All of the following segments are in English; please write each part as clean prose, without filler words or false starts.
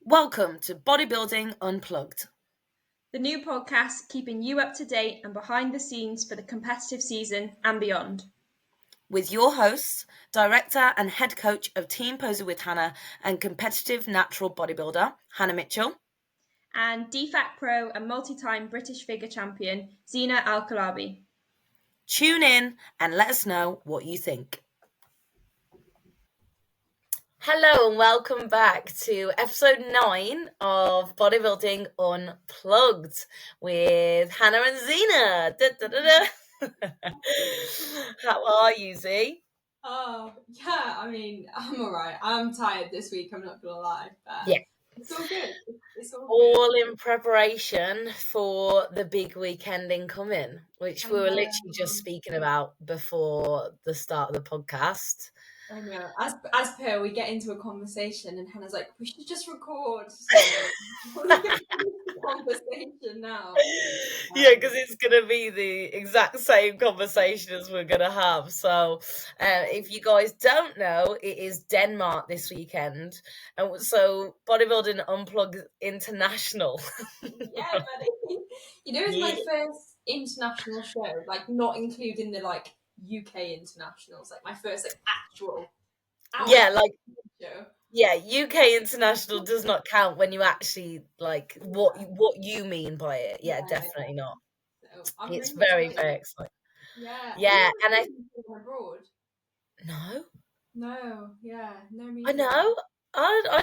Welcome to Bodybuilding Unplugged, the new podcast keeping you up to date and behind the scenes for the competitive season and beyond. with your hosts, director and head coach of Team Poser with Hannah and competitive natural bodybuilder, Hannah Mitchell. And DFAC Pro and multi-time British figure champion, Zena Al-Kalabi. Tune in and let us know what you think. Hello and welcome back to episode 9 of Bodybuilding Unplugged with Hannah and Zena. How are you, Z? Oh, yeah, I mean, I'm alright. I'm tired this week, I'm not gonna lie. But Yeah. It's all good. It's all in preparation for the big weekend incoming, which we were literally just speaking about before the start of the podcast. I know. As per, we get into a conversation and Hannah's like, we should just record. So we can finish the conversation now. Yeah, because it's going to be the exact same conversation as we're going to have. So if you guys don't know, it is Denmark this weekend. And so Bodybuilding Unplugged International. Yeah, buddy. It's my first international show, like not including the UK internationals, like my first actual show. Yeah, UK international does not count when you actually what you mean by it. Yeah, definitely not. So it's really very exciting. Yeah, and I abroad. No, me. I know. I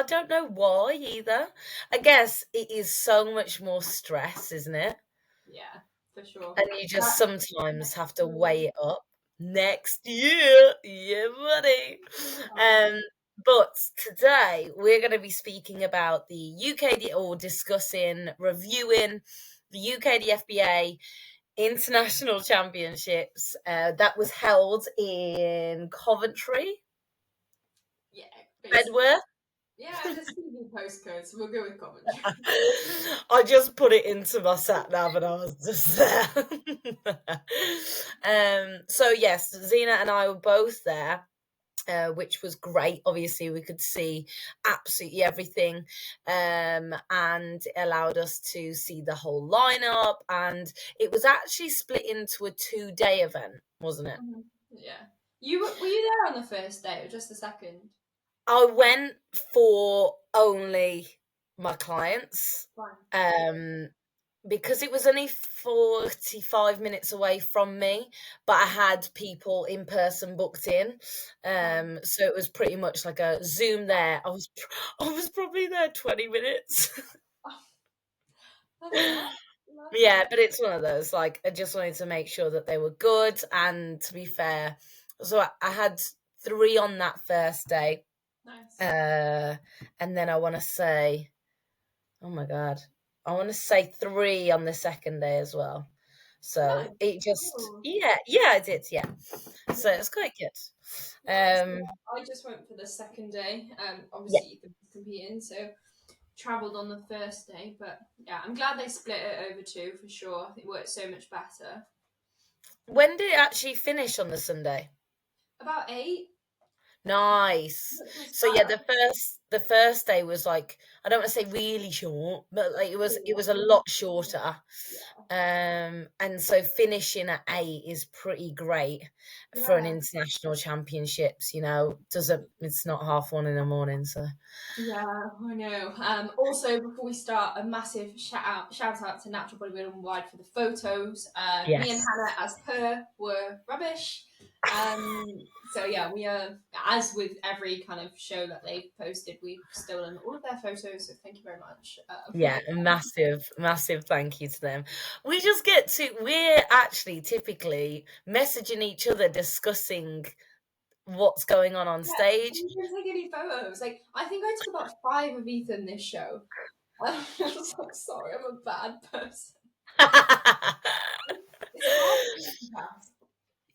don't know why either. I guess it is so much more stress, isn't it? Yeah, for sure. And you just sometimes have to weigh it up. Next year, yeah, buddy. But today we're going to be speaking about the reviewing the UKDFBA International Championships that was held in Coventry. Yeah, Bedworth. Yeah, the CV postcode, so we'll go with Coventry. I just put it into my sat nav and I was just there. So yes, Zena and I were both there, which was great. Obviously, we could see absolutely everything, and it allowed us to see the whole lineup. And it was actually split into a 2-day event, wasn't it? Mm-hmm. Yeah. Were you there on the first day or just the second? I went for only my clients. Because it was only 45 minutes away from me, but I had people in person booked in. So it was pretty much like a Zoom there. I was probably there 20 minutes. Yeah, but it's one of those, I just wanted to make sure that they were good. And to be fair, so I had 3 on that first day. Nice. And then I want to say, oh my God, I want to say 3 on the second day as well. So it just, I did, yeah. So it's quite good. I just went for the second day. Obviously the competing, so travelled on the first day. But yeah, I'm glad they split it over 2 for sure. It worked so much better. When did it actually finish on the Sunday? About 8. Nice. So yeah, the first day was I don't want to say really short, but it was a lot shorter. And so finishing at 8 is pretty great for an international championships. It's not 1:30 in the morning. So yeah, I know. Also, before we start, a massive shout out to Natural Bodybuilding Worldwide for the photos. Me and Hannah, as per, were rubbish. So yeah, we are, as with every kind of show that they've posted, we've stolen all of their photos, so thank you very much. Massive thank you to them. We're actually typically messaging each other, discussing what's going on stage. We didn't take any photos. I think I took about 5 of Ethan this show. I was sorry, I'm a bad person.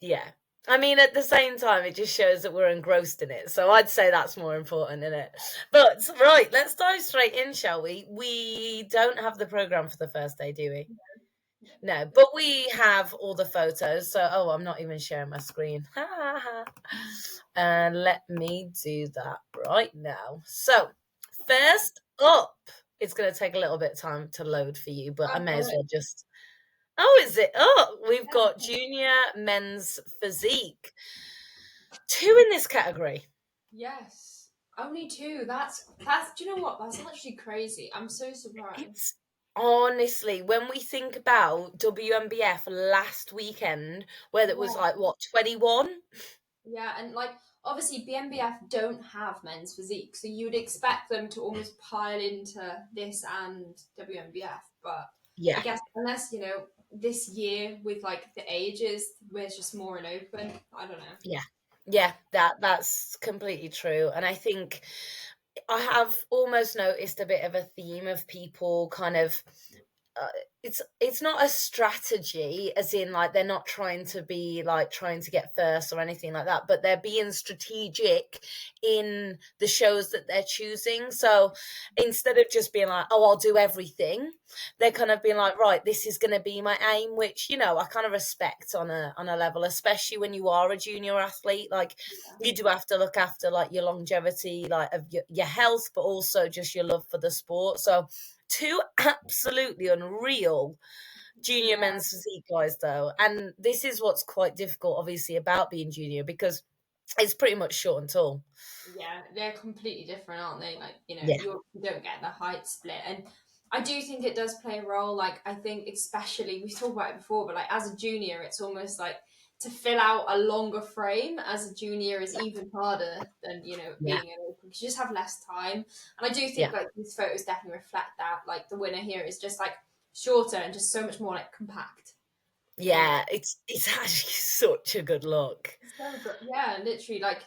Yeah. I mean, at the same time, it just shows that we're engrossed in it. So I'd say that's more important, isn't it? But right, let's dive straight in, shall we? We don't have the program for the first day, do we? No, but we have all the photos. So, I'm not even sharing my screen. And let me do that right now. So, first up, it's going to take a little bit of time to load for you, but I may as well just... Oh, is it? Oh, we've got junior men's physique. 2 in this category. Yes. Only 2. That's do you know what? That's actually crazy. I'm so surprised. It's honestly, when we think about WMBF last weekend, where it was like, what, 21? Yeah, and like obviously BMBF don't have men's physique, so you'd expect them to almost pile into this and WMBF, but Yeah. I guess unless, you know, this year with like the ages, we're just more an open. I don't know. Yeah, that's completely true. And I think I have almost noticed a bit of a theme of people kind of it's not a strategy, as in like they're not trying to be like trying to get first or anything like that, but they're being strategic in the shows that they're choosing. So instead of just being like, oh, I'll do everything, they're kind of being like, right, this is going to be my aim, which, you know, I kind of respect on a level, especially when you are a junior athlete. Like you do have to look after like your longevity, like of your health, but also just your love for the sport. So 2 absolutely unreal junior men's physique guys, though. And this is what's quite difficult, obviously, about being junior, because it's pretty much short and tall. Yeah, they're completely different, aren't they? Like, you know, you don't get the height split. And I do think it does play a role. Like, I think especially, we've talked about it before, but like as a junior, it's almost like to fill out a longer frame as a junior is even harder than, you know, being an open, because you just have less time. And I do think like these photos definitely reflect that. Like the winner here is just like shorter and just so much more like compact. Yeah, it's actually such a good look. So good. Yeah, literally, like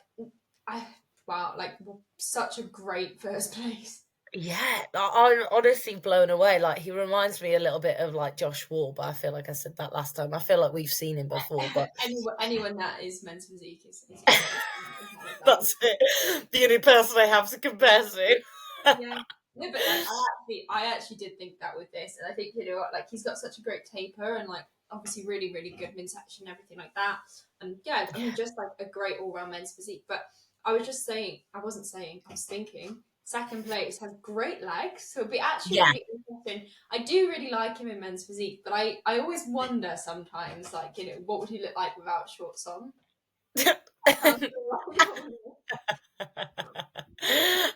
wow, like such a great first place. Yeah, I'm honestly blown away. Like he reminds me a little bit of like Josh Wall, but I feel like I said that last time. I feel like we've seen him before, but anyone that is men's physique is that's it. The only person I have to compare to. Yeah. No, but like I actually did think that with this, and I think, you know what, like he's got such a great taper and like obviously really, really good midsection and everything like that. And yeah, I mean just like a great all round men's physique. But I was thinking second place has great legs, so it'd be actually really interesting. I do really like him in men's physique, but I always wonder sometimes, like, you know, what would he look like without shorts on?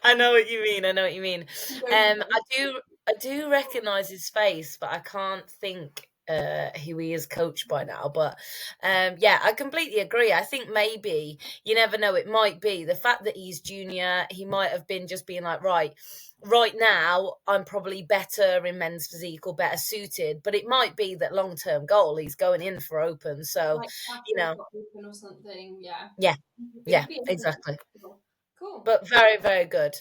I know what you mean. I do recognize his face, but I can't think who he is coached by now. But yeah, I completely agree. I think maybe, you never know, it might be the fact that he's junior. He might have been just being like, right now I'm probably better in men's physique or better suited, but it might be that long-term goal he's going in for open. So like you know, open or something. yeah, exactly. Cool. But very, very good.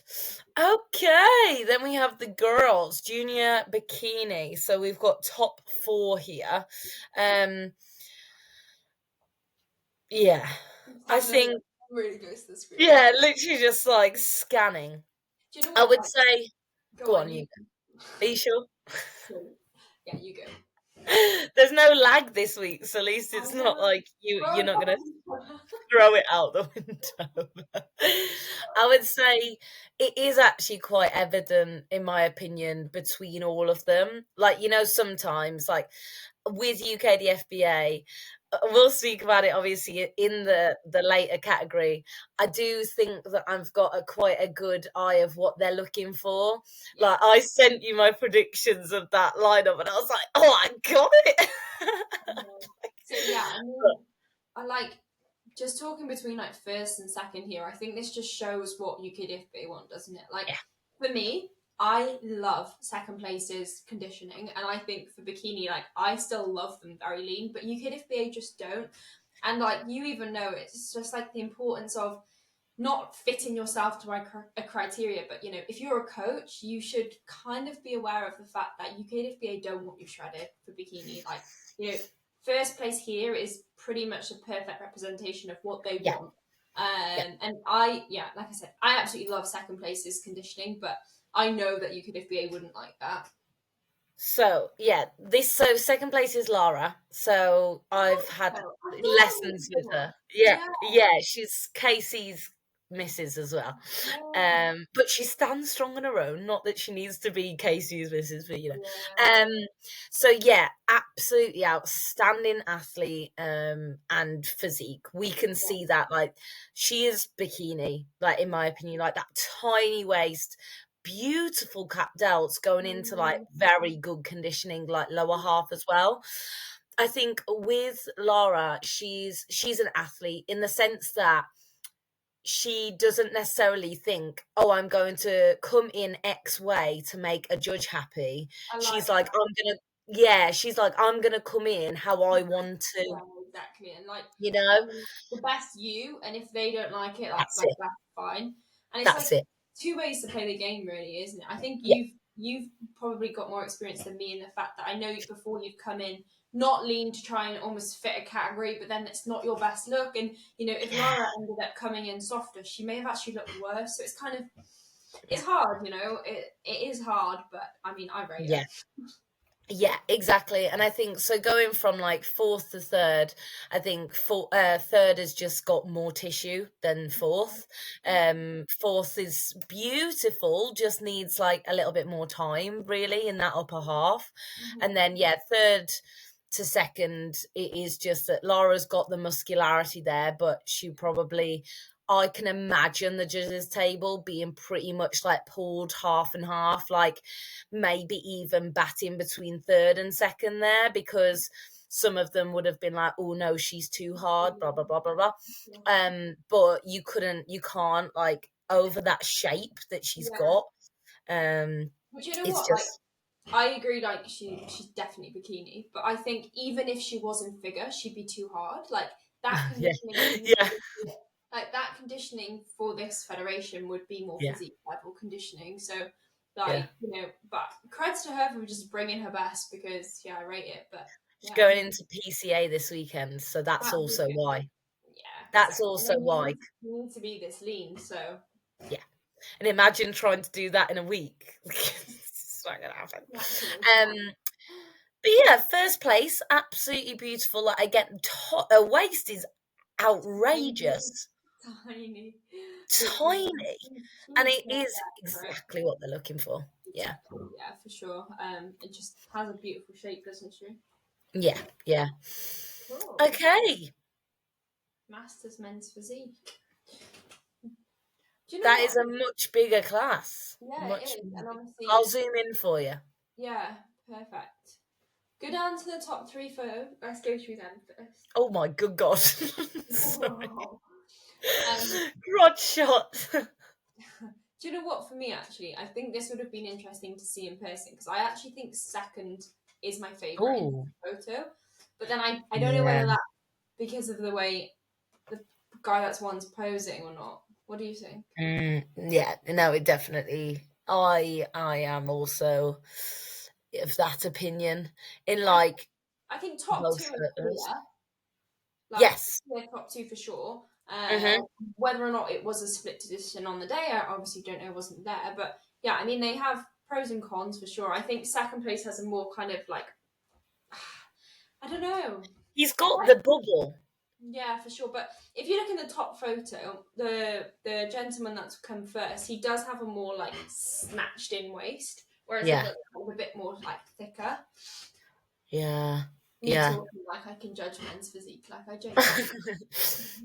Okay, then we have the girls junior bikini. So we've got top 4 here. Yeah, I think really goes to the screen. Yeah, literally just like scanning. Do you know I what? would say, go on, you. Are you sure? Yeah, you go. There's no lag this week, so at least it's not like you're not gonna throw it out the window. I would say it is actually quite evident, in my opinion, between all of them. Like, you know, sometimes like with UKDFBA, we'll speak about it obviously in the later category. I do think that I've got quite a good eye of what they're looking for. Like I sent you my predictions of that lineup and I was like, oh, I got it. So yeah, I mean, I like just talking between like first and second here. I think this just shows what UKDFBA want, doesn't it? Like for me, I love second place's conditioning, and I think for bikini, like I still love them very lean, but UKDFBA just don't. And like you even know, it's just like the importance of not fitting yourself to a criteria, but, you know, if you're a coach, you should kind of be aware of the fact that UKDFBA don't want you shredded for bikini. Like, you know, first place here is pretty much a perfect representation of what they want. And like I said, I absolutely love second place's conditioning, but I know that UKDFBA wouldn't like that. So second place is Lara. So I've had lessons with her. Yeah, she's Casey's misses as well. Yeah. But she stands strong on her own. Not that she needs to be Casey's misses, but Yeah. So yeah, absolutely outstanding athlete, and physique. We can see that, like, she is bikini, like, in my opinion, like that tiny waist, beautiful cap delts going into like very good conditioning, like lower half as well. I think with Lara, she's an athlete in the sense that she doesn't necessarily think, oh, I'm going to come in X way to make a judge happy. She's like, she's like, I'm gonna come in how I want to, Yeah, exactly. And like, the best you, and if they don't like it, That's that's it. fine. And it's That's like it. two ways to play the game, really, isn't it? I think Yeah. you've probably got more experience than me in the fact that I know before you've come in not lean to try and almost fit a category, but then it's not your best look. And if Lara ended up coming in softer, she may have actually looked worse. So it's kind of it's hard, it is hard, but I mean, I rate it. Yeah, exactly. And I think so going from like fourth to third, I think third has just got more tissue than fourth. Fourth is beautiful, just needs like a little bit more time really in that upper half. And then third to second, it is just that Laura's got the muscularity there, but she probably, I can imagine the judges table being pretty much like pulled half and half, like maybe even batting between third and second there, because some of them would have been like, oh no, she's too hard, blah blah blah blah blah. But you can't like over that shape that she's got. But you know it's what? just I agree. Like she's definitely bikini, but I think even if she was in figure, she'd be too hard. Like that conditioning, like that conditioning for this federation would be more physique level conditioning. So, like but creds to her for just bringing her best, because I rate it. But she's going into PCA this weekend, so that's also why. Yeah, that's also why. You need to be this lean, so and imagine trying to do that in a week. It's not gonna happen. But first place, absolutely beautiful. Like, again, her waist is outrageous, tiny, and it is exactly what they're looking for. Yeah, for sure. It just has a beautiful shape, doesn't she? Yeah. Cool. Okay. Masters men's physique. That is a much bigger class. Yeah, it is. And obviously, I'll zoom in for you. Yeah, perfect. Go down to the top 3 photos. Let's go through them first. Oh my good God. Sorry. Rod shot. Do you know what? For me, actually, I think this would have been interesting to see in person, because I actually think second is my favourite in photo. But then I don't know whether that because of the way the guy that's one's posing or not. What do you think? Yeah, no, it definitely. I am also of that opinion. In like, I think top 2 is clear. Yes, top 2 for sure. Whether or not it was a split decision on the day, I obviously don't know. I wasn't there, but yeah, I mean, they have pros and cons for sure. I think second place has a more kind of like, I don't know. He's got the bubble. Yeah, for sure. But if you look in the top photo, the gentleman that's come first, he does have a more like snatched in waist, whereas it looks a bit more like thicker. Talking like I can judge men's physique, like I don't.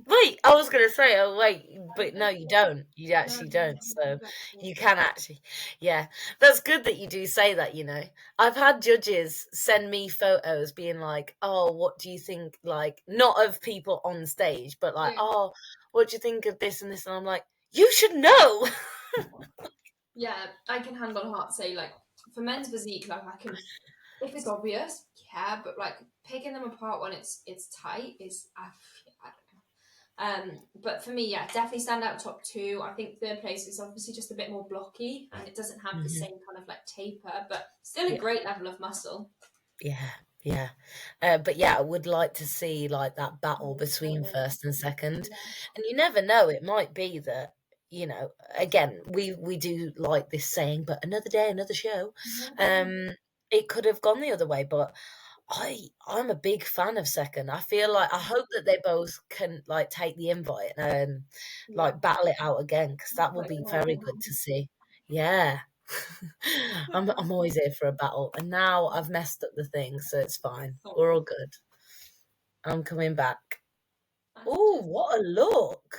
Wait, I was gonna say, but no, you don't. You actually don't. So you can actually, that's good that you do say that. I've had judges send me photos being like, "Oh, what do you think?" Like, not of people on stage, but like, "Oh, what do you think of this and this?" And I'm like, "You should know." I can hand on heart say, like, for men's physique, like I can, if it's obvious, but like picking them apart when it's tight is, I don't know. But for me, definitely stand out top 2. I think third place is obviously just a bit more blocky and it doesn't have the same kind of like taper, but still a great level of muscle. But I would like to see like that battle between first and second, and you never know, it might be that, again, we do like this saying, but another day, another show. It could have gone the other way, but I'm a big fan of second. I feel like I hope that they both can like take the invite and like battle it out again, because that will be very good to see. Yeah. I'm always here for a battle, and now I've messed up the thing, so it's fine. We're all good. I'm coming back. Oh, what a look!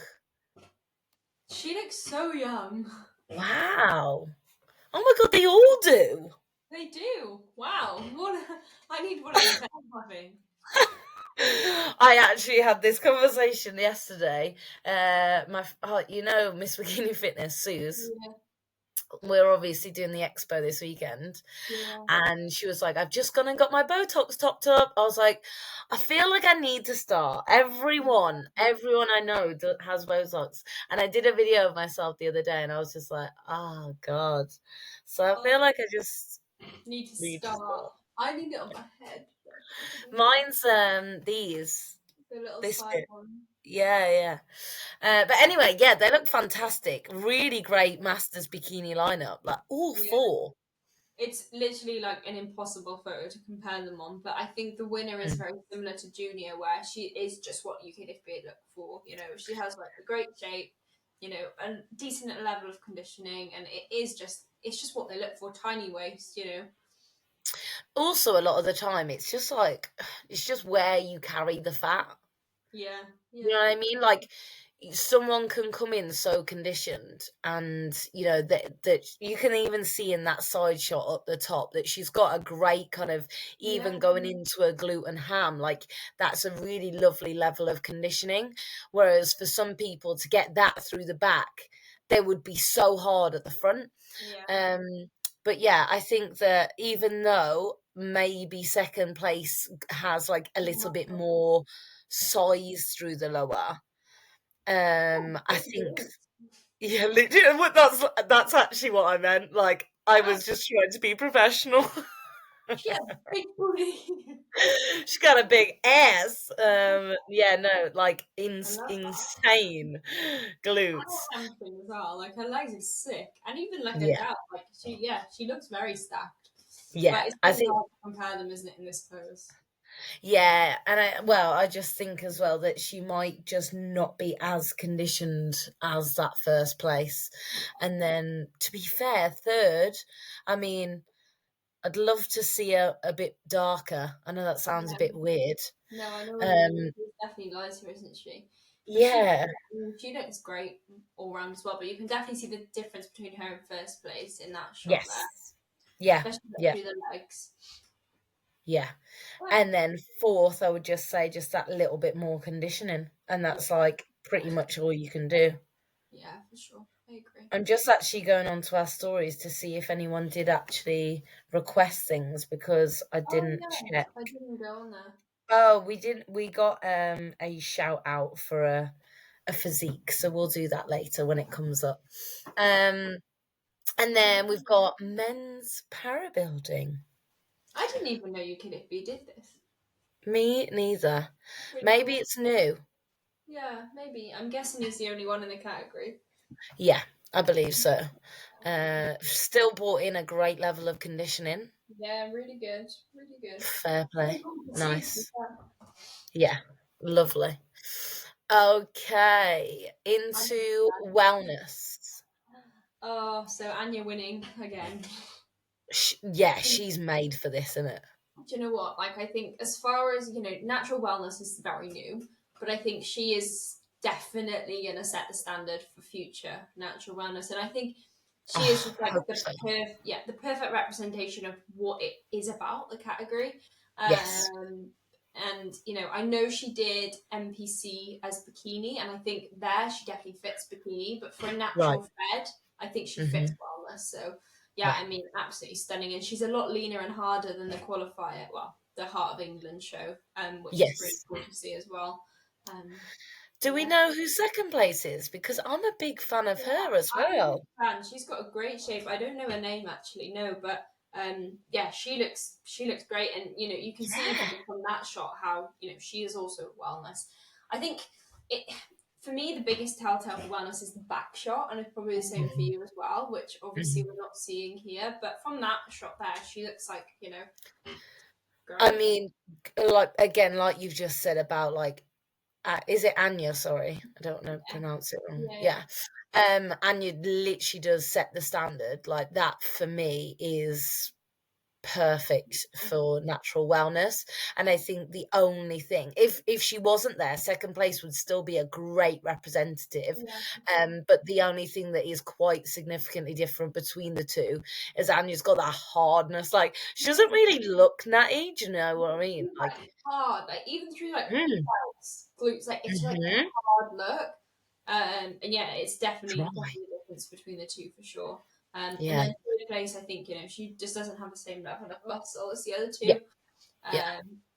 She looks so young. Wow. Oh my god, they all do. They do. Wow. I need one of these having. I actually had this conversation yesterday. Miss Bikini Fitness, Suze. Yeah. We're obviously doing the expo this weekend, and she was like, I've just gone and got my Botox topped up. I was like, I feel like I need to start. Everyone I know has Botox, and I did a video of myself the other day, and I was just like, oh god. So I feel like I just need to start. I need it on my head. Mine's these. The little this side bit. one. Yeah. But anyway, yeah, they look fantastic. Really great Masters bikini lineup. Like all four. It's literally like an impossible photo to compare them on, but I think the winner is very similar to Junior, where she is just what UKDFBA look for. You know, she has like a great shape, you know, a decent level of conditioning, and it's just what they look for. Tiny waist, you know. Also, a lot of the time, it's just where you carry the fat. Yeah. You know what I mean? Like, someone can come in so conditioned, and you know that you can even see in that side shot up the top that she's got a great kind of even going into a glute and ham. Like, that's a really lovely level of conditioning. Whereas for some people to get that through the back, they would be so hard at the front. But yeah, I think that even though maybe second place has like a little bit more size through the lower, I think, yeah, literally, that's actually what I meant. Like, I was just trying to be professional. Yeah, big booty. She's got a big ass. Yeah, no, like insane glutes. Hamstring as well. Like, her legs are sick, and even like a dad. Like, she looks very stacked. Yeah, but it's I really think hard to compare them, isn't it, in this pose? Yeah, and I just think as well that she might just not be as conditioned as that first place. And then, to be fair, third, I mean, I'd love to see her a bit darker. I know that sounds a bit weird. No, I know she's definitely lighter, isn't she? But Yeah. She looks great all round as well, but you can definitely see the difference between her in first place in that shot there. Yeah. Especially through the legs. Yeah. And then fourth, I would just say just that little bit more conditioning. And that's like pretty much all you can do. Yeah, for sure. I agree. I'm just actually going on to our stories to see if anyone did actually request things, because I didn't check. I didn't go on there. Oh, we didn't. We got a shout out for a physique, so we'll do that later when it comes up. And then we've got men's parabuilding. I didn't even know UKDFBA did this. Me neither. Maybe it's new. Yeah, maybe. I'm guessing he's the only one in the category. Yeah, I believe so. Still brought in a great level of conditioning. Yeah, really good. Really good. Fair play. Nice. Yeah, lovely. Okay, into wellness. Oh, so Anya winning again. Yeah, she's made for this, isn't it? Do you know what? Like, I think as far as, you know, natural wellness is very new, but I think she is definitely going to set the standard for future natural wellness. And I think she is just like the perfect representation of what it is about, the category. Yes. And, you know, I know she did NPC as bikini, and I think there she definitely fits bikini, but for a natural fed, I think she fits wellness. So, yeah, I mean, absolutely stunning. And she's a lot leaner and harder than the qualifier, well, the Heart of England show, which is really cool to see as well. Do we know who second place is? Because I'm a big fan of her as well. She's got a great shape. I don't know her name actually, no, but yeah, she looks great, and you know, you can see from that shot how, you know, she is also wellness. I think for me, the biggest telltale for wellness is the back shot, and it's probably the same for you as well, which obviously we're not seeing here. But from that shot there, she looks like, you know, great. I mean, like, again, like you've just said about, like, is it Anya? Sorry, I don't know pronounce it wrong. Yeah. Anya literally does set the standard. Like, that for me is perfect for natural wellness. And I think the only thing, if she wasn't there, second place would still be a great representative. But the only thing that is quite significantly different between the two is Anya's got that hardness. Like, she doesn't really look natty, do you know what I mean? Like, hard, like even through like glutes, like it's like a hard look. And yeah, it's definitely the difference between the two for sure. And then third place, I think, she just doesn't have the same level of muscle as the other two.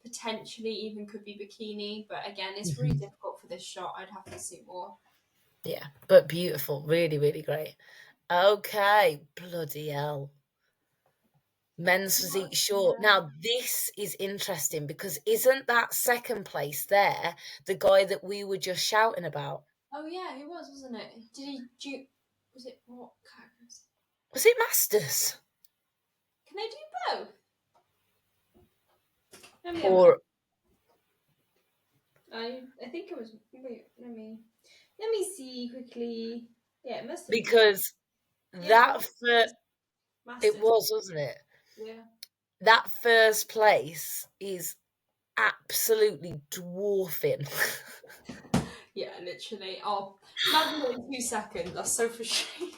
Potentially even could be bikini, but again, it's really difficult for this shot. I'd have to see more. Yeah, but beautiful, really, really great. Okay, bloody hell. Men's physique short. Now, this is interesting because isn't that second place there the guy that we were just shouting about? Oh yeah, he was, wasn't it? Did he was it what categories? Was it Masters? Can they do both? Or I think it was. Wait, let me see quickly. Yeah, it must have because that it was, wasn't it? Yeah. That first place is absolutely dwarfing. Yeah, literally. Oh, imagine in 2 seconds. That's so frustrating.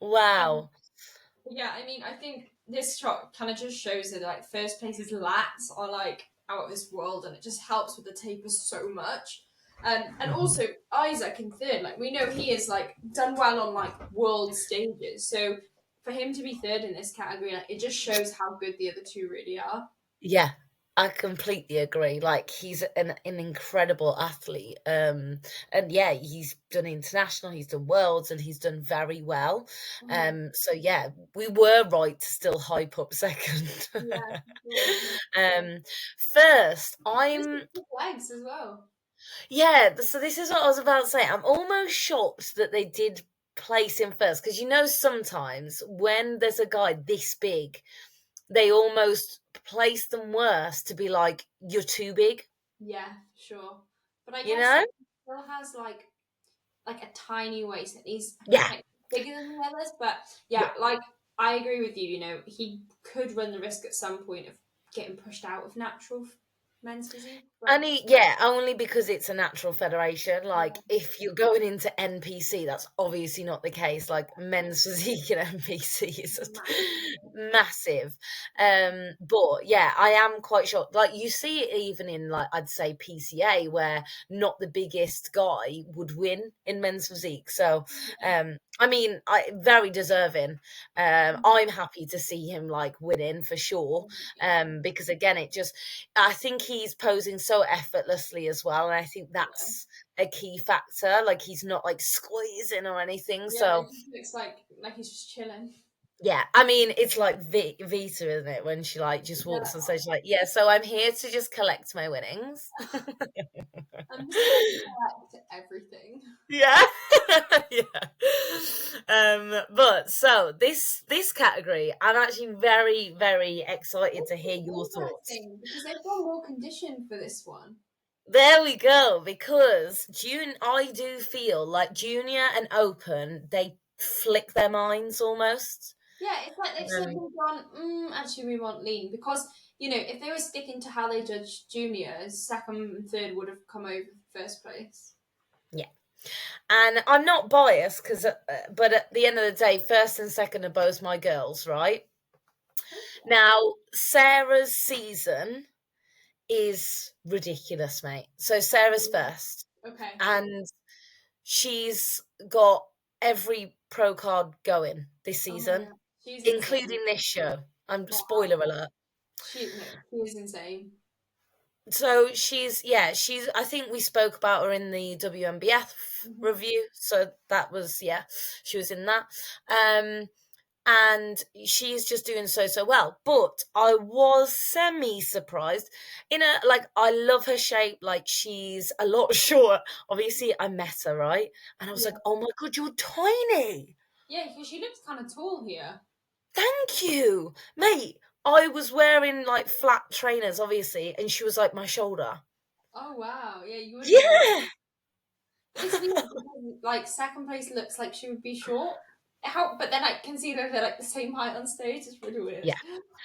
Wow. Yeah, I mean, I think this shot kind of just shows that like first place's lats are like out of this world, and it just helps with the taper so much. And also Isaac in third, like we know he is like done well on like world stages, so for him to be third in this category, like, it just shows how good the other two really are. Yeah, I completely agree. Like, he's an incredible athlete. And yeah, he's done international, he's done worlds, and he's done very well. So yeah, we were right to still hype up second. First, I'm legs as well. Yeah, so this is what I was about to say. I'm almost shocked that they did place him first, because sometimes when there's a guy this big, they almost place them worse to be like, you're too big. Yeah, sure. But I guess he still has like a tiny waist, and he's like bigger than the others. But like I agree with you. He could run the risk at some point of getting pushed out of natural men's physique. And only because it's a natural federation. Like, if you're going into NPC, that's obviously not the case. Like, men's physique in NPC is massive. But yeah, I am quite shocked. Like, you see it even in, like, I'd say PCA, where not the biggest guy would win in men's physique. So I mean, very deserving. I'm happy to see him like winning for sure. Because again, I think he's posing so effortlessly as well, and I think that's a key factor. Like, he's not like squeezing or anything. So it looks like he's just chilling. Yeah, I mean, it's like Vita, isn't it? When she like just walks on stage, like, so I'm here to just collect my winnings. I'm just here to collect everything. Yeah. But so this category, I'm actually very, very excited to hear your thoughts. Because they've got more condition for this one. There we go, because I do feel like junior and open, they flick their minds almost. Yeah, it's like they've suddenly gone, actually we want lean, because if they were sticking to how they judged juniors, second and third would have come over first place. Yeah. And I'm not biased, but at the end of the day, first and second are both my girls, right? Okay. Now, Sarah's season is ridiculous, mate. So Sarah's first. Okay. And she's got every pro card going this season, including this show. Spoiler alert. She is insane. So she's I think we spoke about her in the WMBF review. So that was, she was in that. And she's just doing so well. But I was semi-surprised. I love her shape. Like, she's a lot short. Obviously, I met her, right? And I was like, oh my God, you're tiny. Yeah, because she looks kind of tall here. Thank you, mate. I was wearing like flat trainers, obviously, and she was like my shoulder. Oh wow, yeah, you would. Yeah. It's weird because like second place looks like she would be short. But then I can see that they're like the same height on stage. It's really weird. Yeah.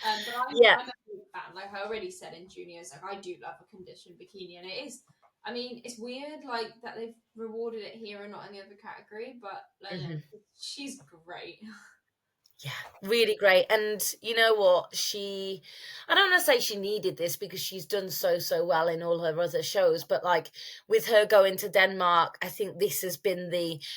But Yeah. I'm a big fan. Like I already said in juniors, like I do love a conditioned bikini, and it is. I mean, it's weird like that they've rewarded it here and not in the other category, but like she's great. Yeah, really great. And you know what? I don't want to say she needed this because she's done so well in all her other shows, but like with her going to Denmark, I think this has been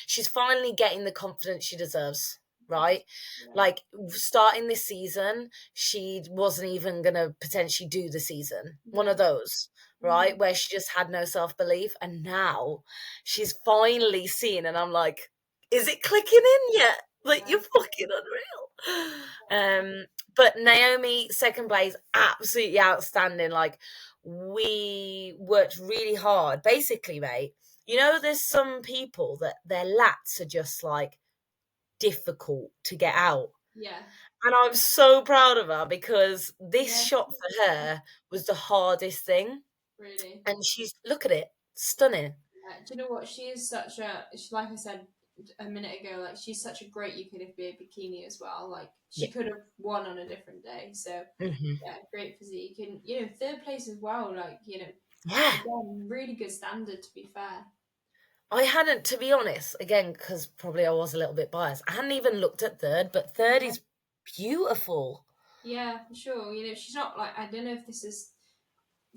she's finally getting the confidence she deserves, right? Yeah. Like starting this season, she wasn't even going to potentially do the season. One of those, right? Where she just had no self-belief. And now she's finally seen, and I'm like, is it clicking in yet? Like, you're fucking unreal. But Naomi, second place, absolutely outstanding. Like, we worked really hard. Basically, mate, you know, there's some people that their lats are just like difficult to get out. Yeah. And I'm so proud of her because this shot for her was the hardest thing. Really. And look at it, stunning. Do you know what? She is such like I said a minute ago, like she's such a great UKDFBA bikini as well. Like she could have won on a different day. So yeah, great physique, and you know, third place as well. Like you know, again, really good standard to be fair. I hadn't, to be honest, again, because probably I was a little bit biased. I hadn't even looked at third, but third is beautiful. Yeah, for sure. You know, she's not like, I don't know if this is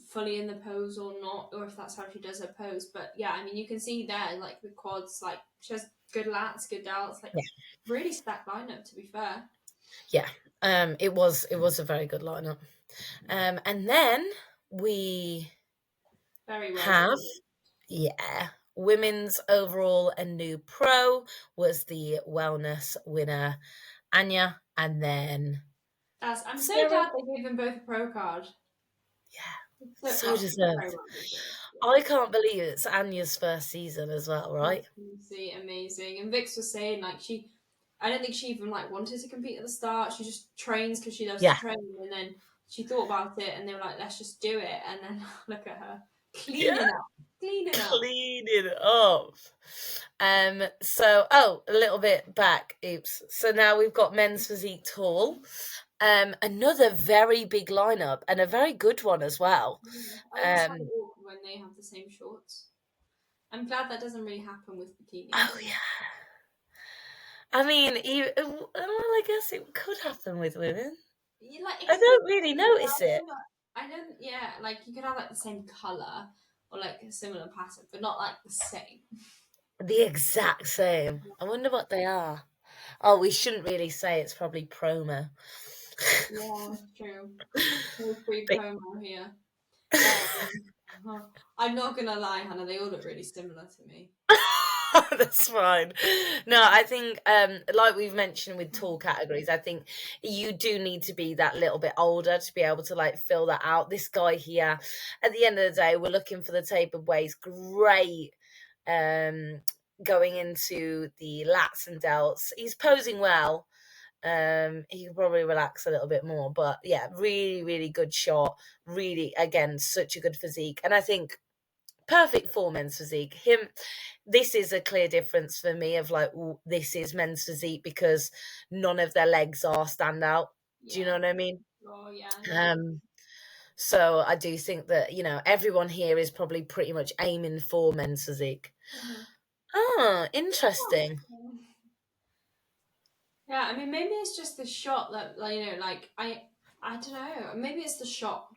fully in the pose or not, or if that's how she does her pose, but yeah, I mean, you can see there, like the quads, like she has good lats, good delts, like really stacked lineup, to be fair. Yeah, it was a very good lineup. And then we very well have, women's overall and new pro was the wellness winner, Anya, and then I'm so glad they gave them both a pro card. Yeah, so deserved. I can't believe it's Anya's first season as well, right? Amazing. And Vix was saying like I don't think she even like wanted to compete at the start. She just trains because she loves to train, and then she thought about it, and they were like, "Let's just do it." And then look at her cleaning up. So a little bit back. Oops. So now we've got men's physique tall. Another very big lineup and a very good one as well. I always find it awkward when they have the same shorts. I'm glad that doesn't really happen with bikinis. Oh yeah. I mean, I guess it could happen with women. I don't really notice it. I don't. Yeah, like you could have like the same color or like a similar pattern, but not like the same. The exact same. I wonder what they are. Oh, we shouldn't really say. It's probably promo. Yeah, true. No free promo here. I'm not gonna lie, Hannah. They all look really similar to me. That's fine. No, I think like we've mentioned with tall categories, I think you do need to be that little bit older to be able to like fill that out. This guy here, at the end of the day, we're looking for the tapered waist. Great. Going into the lats and delts. He's posing well. He could probably relax a little bit more, but yeah, really good shot. Really, again, such a good physique. And I think perfect for men's physique. This is a clear difference for me of like, this is men's physique because none of their legs are standout. Do you know what I mean? Oh yeah. So I do think that, you know, everyone here is probably pretty much aiming for men's physique. Interesting. Yeah, I mean, maybe it's just the shot that, like, you know, like I don't know. Maybe it's the shot.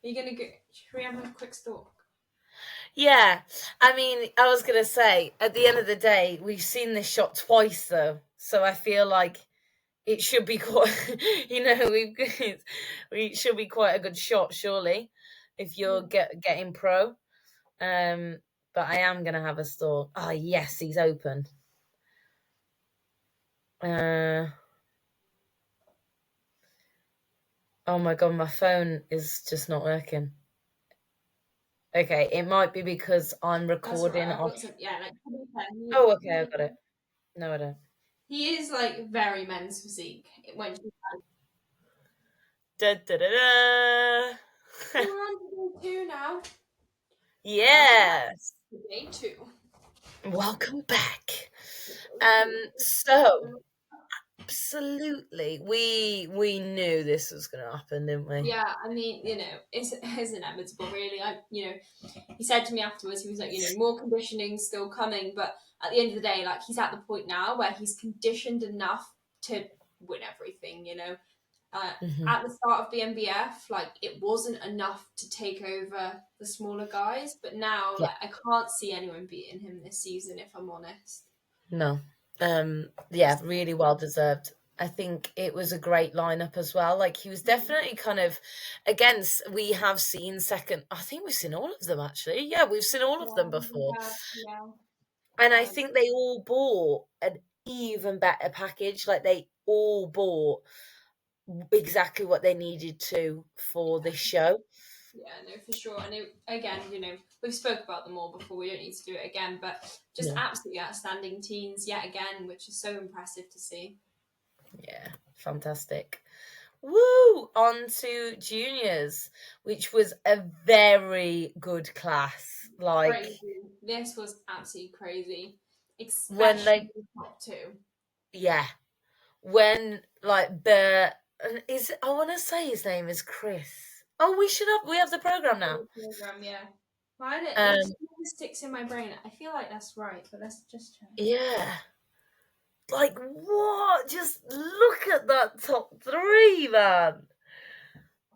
Are you gonna go? Should we have a quick stalk? Yeah, I mean, I was gonna say, at the end of the day, we've seen this shot twice though, so I feel like it should be quite, you know, we should be quite a good shot, surely, if you're getting pro. But I am gonna have a stalk. Oh yes, he's open. Oh my god, my phone is just not working. Okay, it might be because I'm recording off. Oh, okay, I got it. No, I don't. He is like very men's physique. Da, da, da, da. We're on to day 2 now. Yes. Day 2. Welcome back. So absolutely, we knew this was going to happen, didn't we? Yeah, I mean, it's inevitable, really. He said to me afterwards, he was like, more conditioning still coming, but at the end of the day, like, he's at the point now where he's conditioned enough to win everything. At the start of the MBF, like, it wasn't enough to take over the smaller guys, but now, like, I can't see anyone beating him this season, if I'm honest. No. Yeah, really well deserved. I think it was a great lineup as well. Like, he was definitely kind of against. We have seen second. I think we've seen all of them, actually. Yeah, we've seen all of them before. Yeah. And I think they all bought an even better package. Like, they all bought exactly what they needed to for this show. Yeah, no, for sure. And again, we've spoke about them all before. We don't need to do it again, but just absolutely outstanding teens yet again, which is so impressive to see. Yeah, fantastic. Woo! On to juniors, which was a very good class. Like, crazy. This was absolutely crazy. When they- Especially the top 2. yeah, when like the I want to say his name is Chris. Oh, we have the program now. Program, yeah. Why it sticks in my brain? I feel like that's right, but let's just check. Yeah. Like, what? Just look at that top 3, man.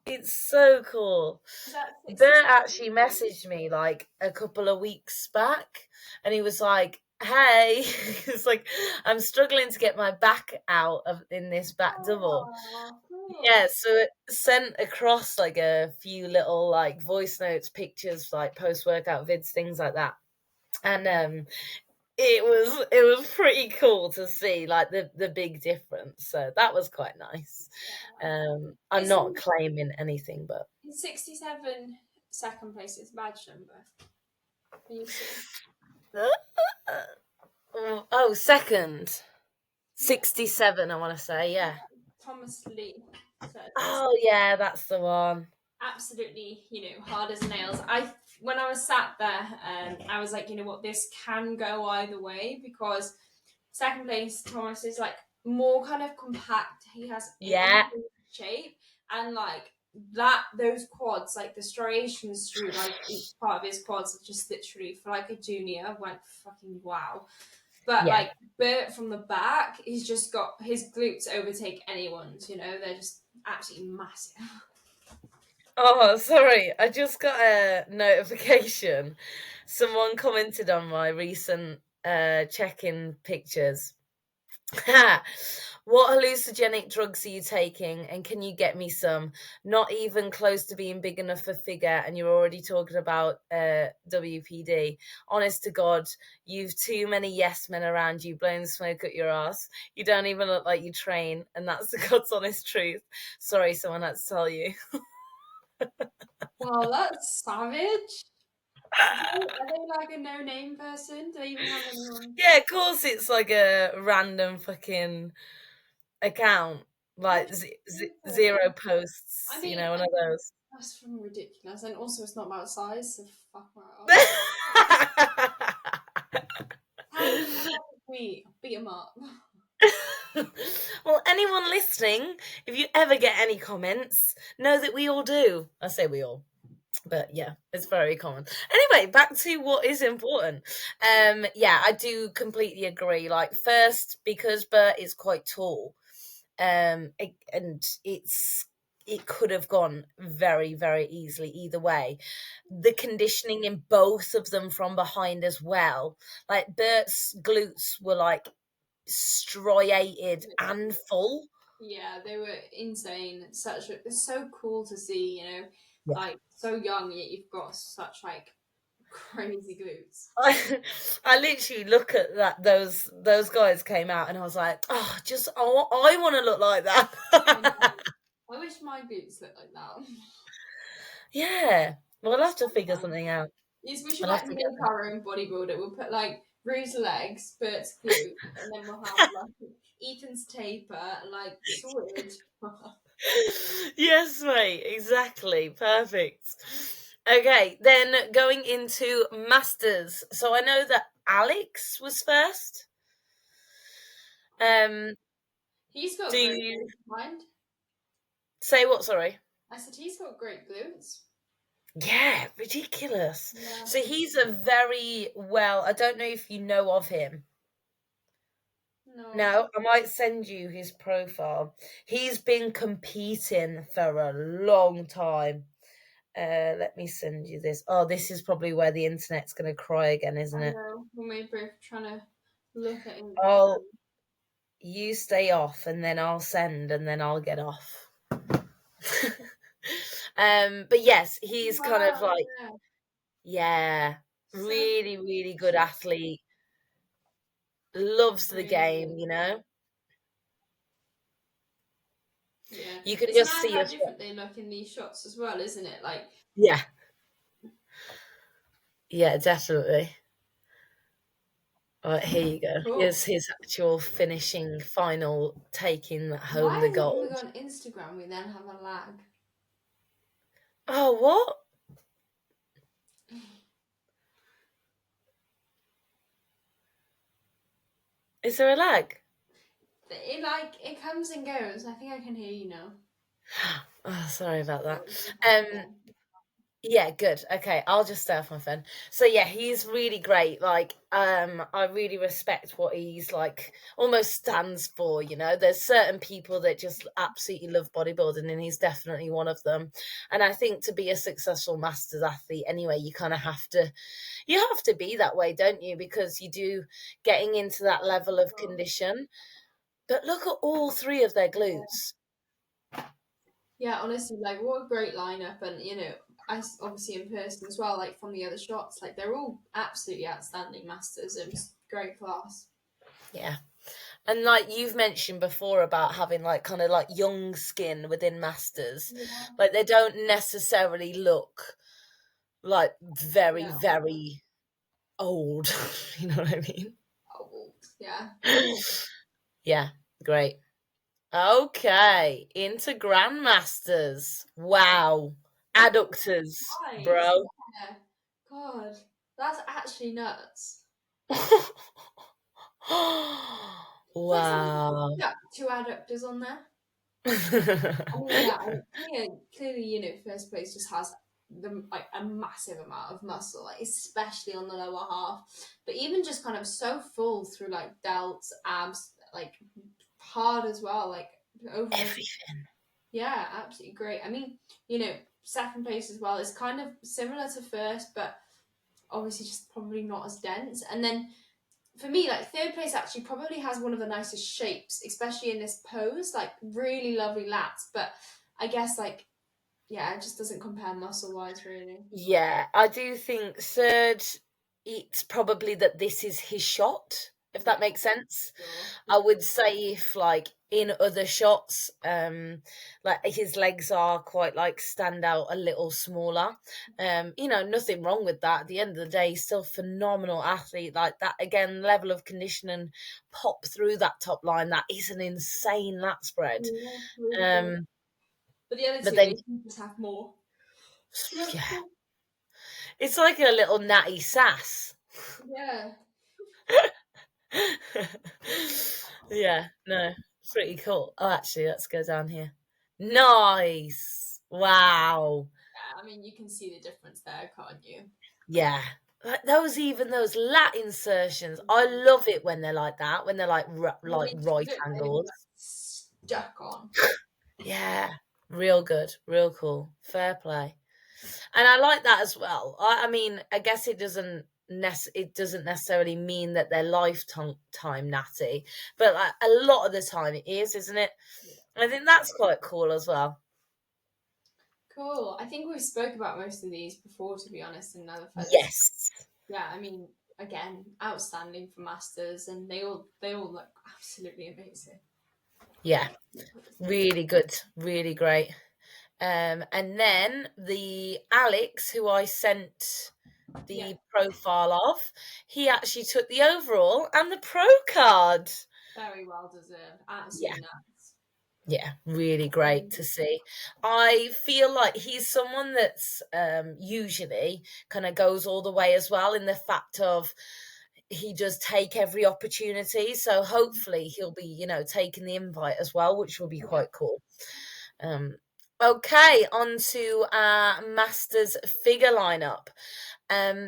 It's so cool. Bert actually messaged me like a couple of weeks back, and he was like, hey, it's like, I'm struggling to get my back out in this back double. Cool. Yeah, so it sent across like a few little like voice notes, pictures, like post-workout vids, things like that. And it was pretty cool to see like the big difference. So that was quite nice. I'm not claiming anything, but 67 second place is badge number. Can you see? Oh, second. 67, I want to say, yeah. Thomas Lee. Oh, yeah, that's the one. Absolutely, hard as nails. When I was sat there, I was like, what, this can go either way, because second place Thomas is like more kind of compact. He has shape, and like those quads, like the striations through like each part of his quads, are just literally, for like a junior, went fucking wow. But like Bert from the back, he's just got his glutes overtake anyone's. They're just absolutely massive. Oh, sorry. I just got a notification. Someone commented on my recent check-in pictures. What hallucinogenic drugs are you taking, and can you get me some? Not even close to being big enough for figure, and you're already talking about WPD. Honest to God, you've too many yes men around you blowing smoke at your ass. You don't even look like you train, and that's the God's honest truth. Sorry, someone had to tell you. Well, that's savage. Are they like a no-name person? Do they even have anyone? Yeah, of course it's like a random fucking account, like zero posts, one of those. That's from ridiculous, and also it's not about size, so fuck right off. Beat him up. Well, anyone listening, if you ever get any comments, know that we all do. I say we all, but yeah, it's very common. Anyway, back to what is important. Yeah, I do completely agree. Like, first, because Bert is quite tall, and it could have gone very, very easily either way. The conditioning in both of them from behind as well. Like, Bert's glutes were like striated and full. Yeah, they were insane. It's so cool to see, like, so young yet you've got such like crazy glutes. I literally look at that. Those guys came out, and I was like, oh, I want to look like that. I wish my glutes looked like that. Yeah, we'll have to figure something out. Yes, we should like make our own bodybuilder. We'll put like Rue's legs, Bert's glutes, and then we'll have like Ethan's taper, like sorted. Yes, mate, exactly. Perfect. Okay, then going into Masters. So I know that Alex was first. He's got Do great you mind. say what? Sorry. I said he's got great glutes. Yeah, ridiculous. Yeah. So he's a very well. I don't know if you know of him. No, I might send you his profile. He's been competing for a long time. Let me send you this. Oh, this is probably where the internet's going to cry again, isn't I it? know. We're both trying to look at him. Oh, you stay off, and then I'll send, and then I'll get off. But yes, he's kind of like, yeah, really, really good athlete. Loves the game, you know. Yeah, You can it's just mad see how us. different they look in these shots as well, isn't it? Like, Yeah, yeah, definitely. All right, here you go. cool. Here's his actual finishing final, taking home Why the is it when we gold. go on Instagram we then have a lag? Oh, what? Is there a lag? It comes and goes. I think I can hear you now. Oh, sorry about that. Yeah, good. Okay, I'll just stay off my phone. So yeah, he's really great. Like, I really respect what he's like almost stands for, you know. There's certain people that just absolutely love bodybuilding, and he's definitely one of them. And I think to be a successful masters athlete anyway, you kind of have to be that way, don't you? Because you do getting into that level of condition. But look at all three of their glutes. Yeah, honestly, like what a great lineup, and I obviously in person as well, like from the other shots, like they're all absolutely outstanding masters. It was great class. Yeah. And like you've mentioned before about having like kind of like young skin within masters, like they don't necessarily look like very, very old. You know what I mean? Old, yeah. Yeah, great. Okay, into grandmasters. Wow. Adductors, Nice. bro. Yeah. God, that's actually nuts. Wow. Yeah, two adductors on there. I mean, yeah, clearly, first place just has a massive amount of muscle, like especially on the lower half. But even just kind of so full through like delts, abs, like hard as well, like over Everything. Yeah, absolutely great. I mean, second place as well is kind of similar to first, but obviously just probably not as dense. And then for me, like third place actually probably has one of the nicest shapes, especially in this pose, like really lovely lats. But I guess it just doesn't compare muscle wise really. Yeah, I do think third, it's probably that this is his shot, if that makes sense. Sure. I would say if like in other shots, like his legs are quite like stand out a little smaller. Nothing wrong with that. At the end of the day, he's still phenomenal athlete. Like that again, level of condition and pop through that top line. That is an insane lat spread. Really but the other two, they just have more. Yeah. It's like a little natty sass. Yeah. Yeah, no, pretty cool. Oh, actually, let's go down here. Nice. Wow. Yeah, I mean, you can see the difference there, can't you? Yeah. Like those lat insertions. I love it when they're like that, when they're like right angles. Stuck on. Yeah. Real good. Real cool. Fair play. And I like that as well. I mean, I guess it doesn't necessarily mean that they're lifetime natty, but like, a lot of the time it is, isn't it? I think that's quite cool as well. Cool. I think we spoke about most of these before, to be honest, in other photos. Yes. Yeah, I mean, again, outstanding for masters, and they all look absolutely amazing. Yeah, really good, really great. And then the Alex, who I sent the profile of, he actually took the overall and the pro card. Very well deserved. Absolutely nuts. Yeah, really great to see. I feel like he's someone that's usually kind of goes all the way as well, in the fact of he does take every opportunity. So hopefully he'll be, taking the invite as well, which will be quite cool. Okay, on to our Masters figure lineup.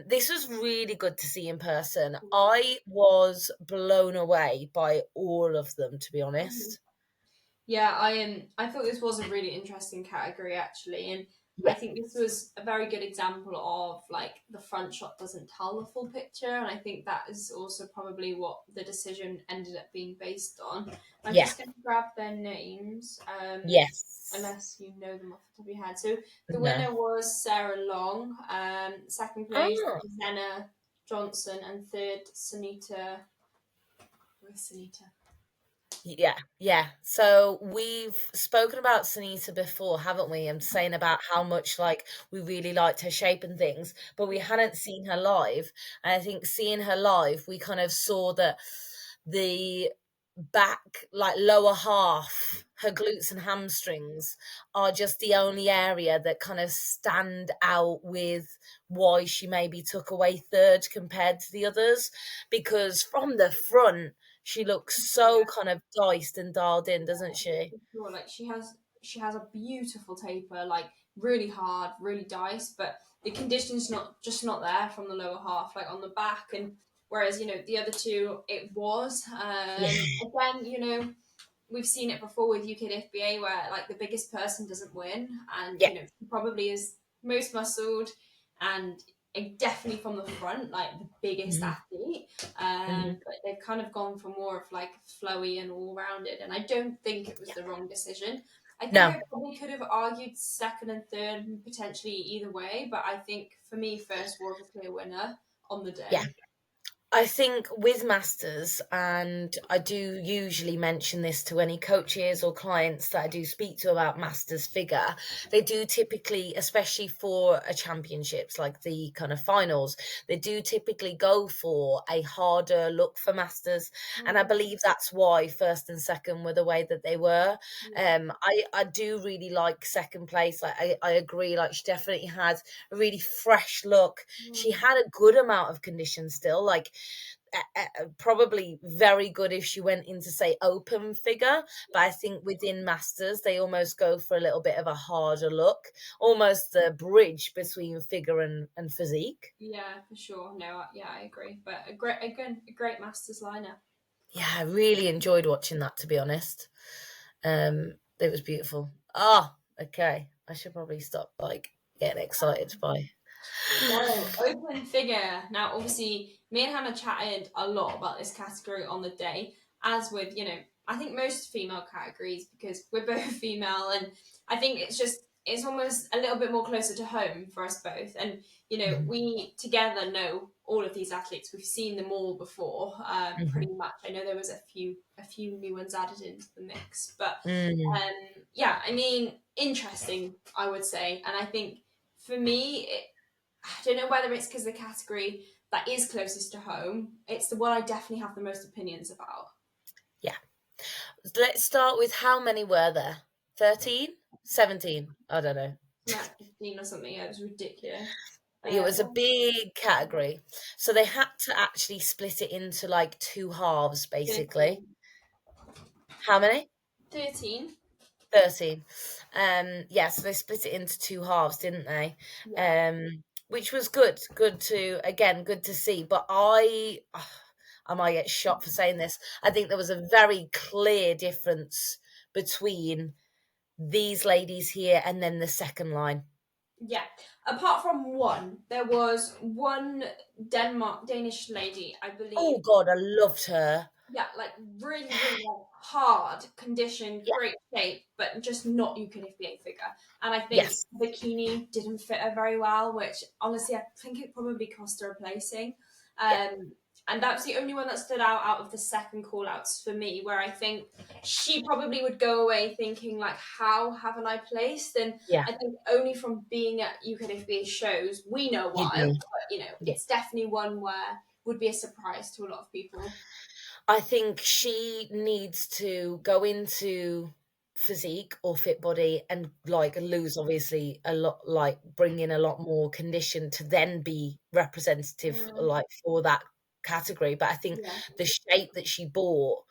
This was really good to see in person. I was blown away by all of them, to be honest. Yeah, I thought this was a really interesting category actually, and I Yeah. think this was a very good example of like the front shot doesn't tell the full picture, and I think that is also probably what the decision ended up being based on. I'm Yeah. just going to grab their names, Yes. unless you know them off the top of your head. So the No. winner was Sarah Long, second place Oh. Zena Johnson, and third Sunita. Where's Sunita? Yeah. So we've spoken about Sunita before, haven't we? And saying about how much like we really liked her shape and things, but we hadn't seen her live. And I think seeing her live, we kind of saw that the back, like lower half, her glutes and hamstrings are just the only area that kind of stand out with why she maybe took away third compared to the others. Because from the front, she looks so kind of diced and dialed in, doesn't she? Sure, like she has a beautiful taper, like really hard, really diced, but the condition's not there from the lower half, like on the back, and whereas the other two it was. Yeah. Again, we've seen it before with UKDFBA where like the biggest person doesn't win, and Yeah. she probably is most muscled and definitely from the front, like the biggest athlete. But they've kind of gone for more of like flowy and all rounded, and I don't think it was the wrong decision. I think No. I probably could have argued second and third and potentially either way, but I think for me, first was a clear winner on the day. Yeah. I think with Masters, and I do usually mention this to any coaches or clients that I do speak to about Masters figure, they do typically, especially for a championships like the kind of finals, they do typically go for a harder look for Masters. And I believe that's why first and second were the way that they were. I do really like second place. Like I agree, like she definitely had a really fresh look. She had a good amount of condition still, like probably very good if she went into say open figure, but I think within Masters they almost go for a little bit of a harder look, almost the bridge between figure and physique. Yeah, for sure. No, yeah, I agree. But a great Masters lineup. Yeah, I really enjoyed watching that, to be honest. It was beautiful. Okay, I should probably stop like getting excited by So, open figure. Now, obviously, me and Hannah chatted a lot about this category on the day, as with, I think most female categories, because we're both female, and I think it's almost a little bit more closer to home for us both. And, we together know all of these athletes. We've seen them all before, pretty much. I know there was a few new ones added into the mix, but yeah, I mean, interesting, I would say. And I think for me, I don't know whether it's because the category that is closest to home, it's the one I definitely have the most opinions about. Yeah. Let's start with how many were there? 13? 17? I don't know. Like 15 or something. Yeah, it was ridiculous. It was a big category. So they had to actually split it into like two halves, basically. 13. How many? 13. 13. Yeah, so they split it into two halves, didn't they? Yeah. Which was good. Good to see. But I might get shot for saying this. I think there was a very clear difference between these ladies here and then the second line. Yeah. Apart from one, there was one Danish lady, I believe. Oh God, I loved her. Yeah, like really, really like, hard condition, Yeah. great shape, but just not UKDFBA figure. And I think Yes. bikini didn't fit her very well, which honestly I think it probably cost her a placing. And that's the only one that stood out of the second call outs for me, where I think she probably would go away thinking like, how haven't I placed? And Yeah. I think only from being at UKDFBA shows, we know why, but it's definitely one where would be a surprise to a lot of people. I think she needs to go into physique or fit body and like lose obviously a lot, like bring in a lot more condition to then be representative like for that category. But I think the shape that she bought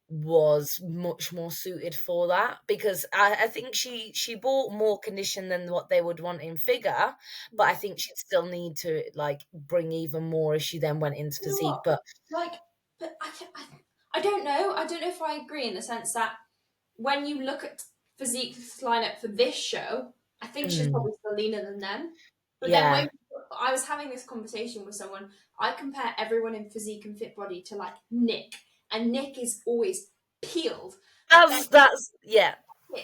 was much more suited for that, because I think she bought more condition than what they would want in figure, but I think she'd still need to like bring even more if she then went into physique. But I don't know. I don't know if I agree in the sense that when you look at physique's lineup for this show, I think she's probably still leaner than them. But then when I was having this conversation with someone, I compare everyone in physique and fit body to like Nick, and Nick is always peeled. That's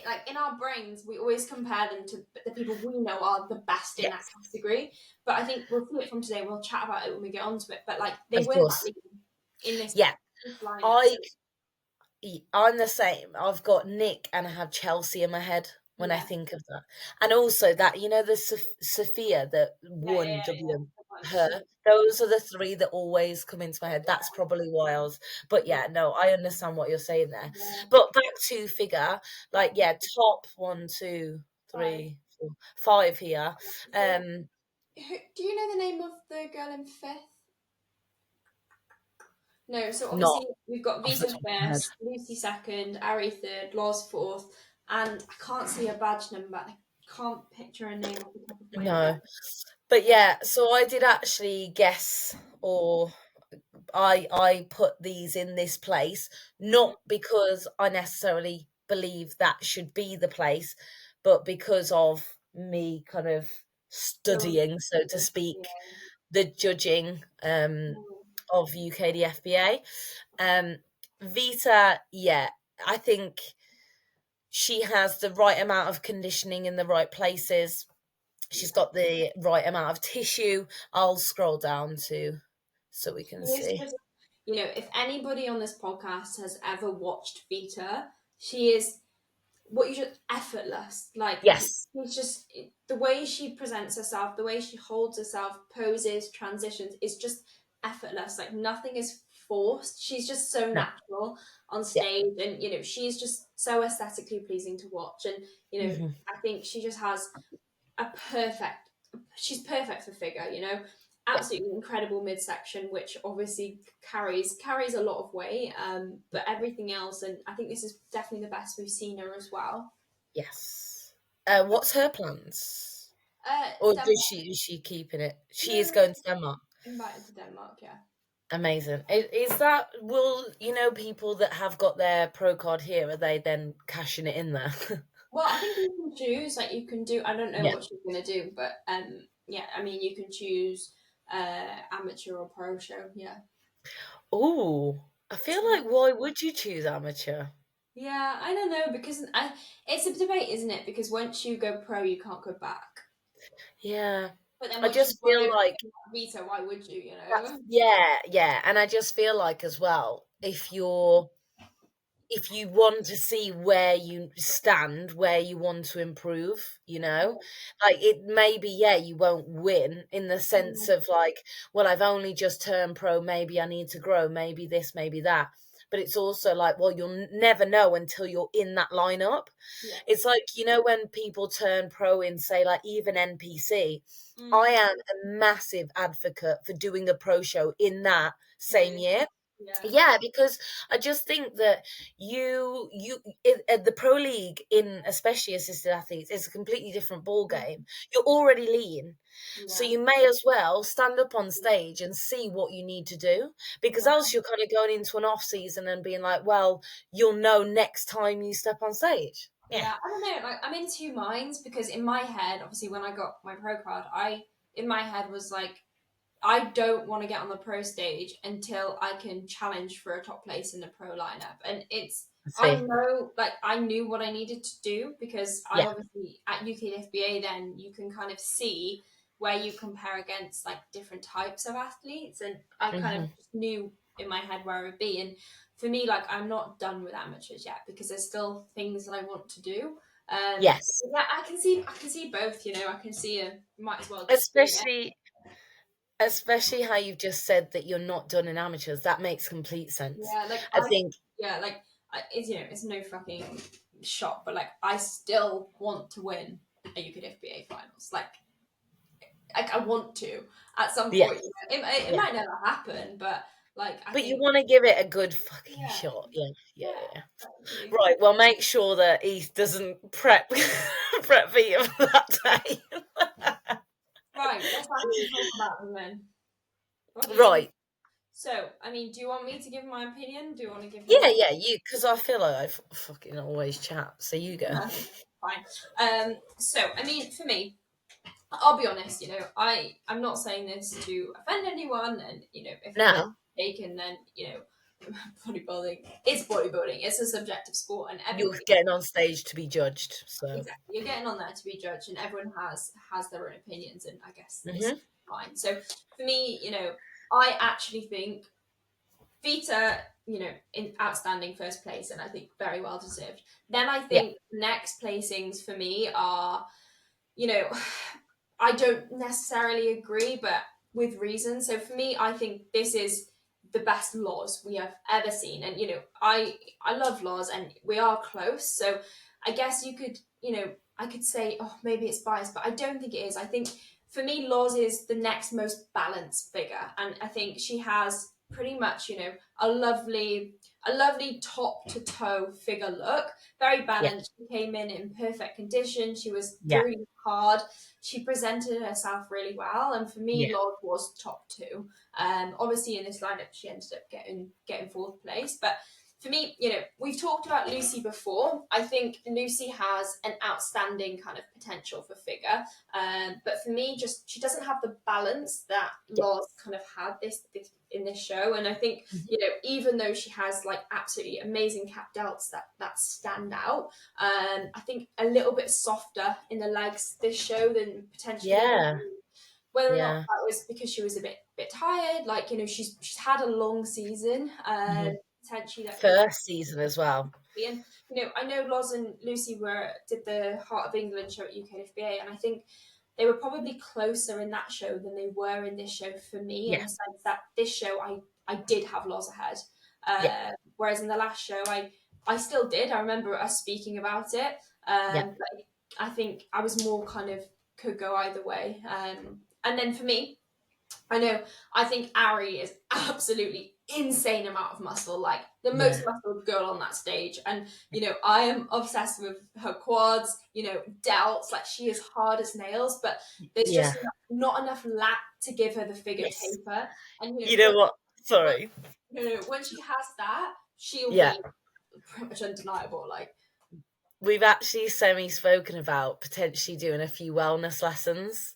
Like in our brains, we always compare them to the people we know are the best in that category. But I think we'll see it from today. We'll chat about it when we get onto it. But like they weren't that lean in this. Yeah, this lineup. I'm the same. I've got Nick and I have Chelsea in my head when I think of that. And also that, you know, the Sophia that won her. Those are the three that always come into my head. That's probably why I was. But yeah, no, I understand what you're saying there. But back to figure, like top 1, 2, 3, 4, 5 here. Do you know the name of the girl in 5th? No, so obviously we've got Vita 1st, Lucy 2nd, Ari 3rd, Laws 4th, and I can't see a badge number. I can't picture a name off the top of my head. But yeah, so I did actually guess, or I put these in this place, not because I necessarily believe that should be the place, but because of me kind of studying, so to speak, the judging of UKDFBA. Vita, I think she has the right amount of conditioning in the right places. She's got the right amount of tissue. I'll scroll down so we can see. Just, you know, if anybody on this podcast has ever watched Vita, she is effortless. Like, yes, it's just the way she presents herself, the way she holds herself, poses, transitions is just effortless. Like nothing is forced. She's just so natural on stage, and you know, she's just so aesthetically pleasing to watch. And you know, I think she just has she's perfect for figure, you know, absolutely incredible midsection, which obviously carries a lot of weight, but everything else, and I think this is definitely the best we've seen her as well. Yes. What's her plans? Or is she keeping it? She is going to Denmark. Invited to Denmark, yeah. Amazing. Is that, will, you know, people that have got their pro card here, are they then cashing it in there? Well, I think you can choose, like you can do, I don't know what she's going to do, but yeah, I mean, you can choose amateur or pro show, yeah. Oh, I feel like, why would you choose amateur? Yeah, I don't know, because it's a debate, isn't it? Because once you go pro, you can't go back. Yeah. But then I just feel like Vita, why would you, you know? Yeah. And I just feel like as well, if you want to see where you stand, where you want to improve, you know, like it maybe, you won't win in the sense of like, well, I've only just turned pro, maybe I need to grow, maybe this, maybe that. But it's also like, well, you'll never know until you're in that lineup. Yeah. It's like, you know, when people turn pro in, say, like even NPC, I am a massive advocate for doing a pro show in that same year. Yeah, because I just think that the pro league, in especially assisted athletes, is a completely different ball game. You're already lean, so you may as well stand up on stage and see what you need to do, because else you're kind of going into an off season and being like, well, you'll know next time you step on stage. Yeah, I don't know. Like, I'm in two minds, because in my head, obviously, when I got my pro card, in my head was like, I don't want to get on the pro stage until I can challenge for a top place in the pro lineup. And I know, like, I knew what I needed to do, because I obviously, at UKDFBA, then you can kind of see where you compare against, like, different types of athletes. And I kind of just knew in my head where I would be. And for me, like, I'm not done with amateurs yet, because there's still things that I want to do. Yes. Yeah, I can see both, you know, I can see might as well. Especially how you've just said that you're not done in amateurs. That makes complete sense. Yeah, like I think. Yeah, like it's, you know, it's no fucking shot, but like I still want to win a UKDFBA finals. Like I want to at some point. You know? It might never happen, but like I think you want to give it a good fucking shot. Yeah. Right, well, make sure that he doesn't prep for you for that day. Right, let's actually talk about them then. Right. So, I mean, do you want me to give my opinion? Do you want to give? Yeah, you, because I feel like I fucking always chat. So you go. Fine. So, I mean, for me, I'll be honest. You know, I'm not saying this to offend anyone, and you know, if No. taken, then you know, bodybuilding is bodybuilding. It's a subjective sport, and You're everybody getting on stage to be judged. So exactly, you're getting on there to be judged, and everyone has their own opinions, and I guess Mhm. it's fine. So for me, you know, I actually think Vita, you know, in outstanding first place, and I think very well deserved. Then I think next placings for me are, you know, I don't necessarily agree, but with reason. So for me, I think this is the best laws we have ever seen, and you know, I love laws, and we are close. So I guess you could, you know, I could say, oh, maybe it's biased, but I don't think it is. I think for me, Laws is the next most balanced figure, and I think she has pretty much, you know, a lovely top to toe figure look, very balanced. She came in perfect condition. She was really hard. She presented herself really well, and for me, Laws was top two. Obviously in this lineup, she ended up getting fourth place, but for me, you know, we've talked about Lucy before. I think Lucy has an outstanding kind of potential for figure. But for me, just she doesn't have the balance that Laws kind of had this in this show. And I think, you know, even though she has like absolutely amazing cap delts that stand out, I think a little bit softer in the legs this show than potentially. Whether or not that was because she was a bit tired, like, you know, she's had a long season, potentially that first season as well. And you know, I know Loz and Lucy did the Heart of England show at UKDFBA, and I think they were probably closer in that show than they were in this show for me, in the sense that this show I did have Loz ahead, whereas in the last show I still did. I remember us speaking about it, but I think I was more kind of could go either way, and then for me, I think Ari is absolutely insane amount of muscle, like the most muscled girl on that stage. And, you know, I am obsessed with her quads, you know, delts, like she is hard as nails, but there's just not enough lat to give her the figure taper. And, you know what? Sorry. When she has that, she'll be pretty much undeniable. Like, we've actually semi-spoken about potentially doing a few wellness lessons.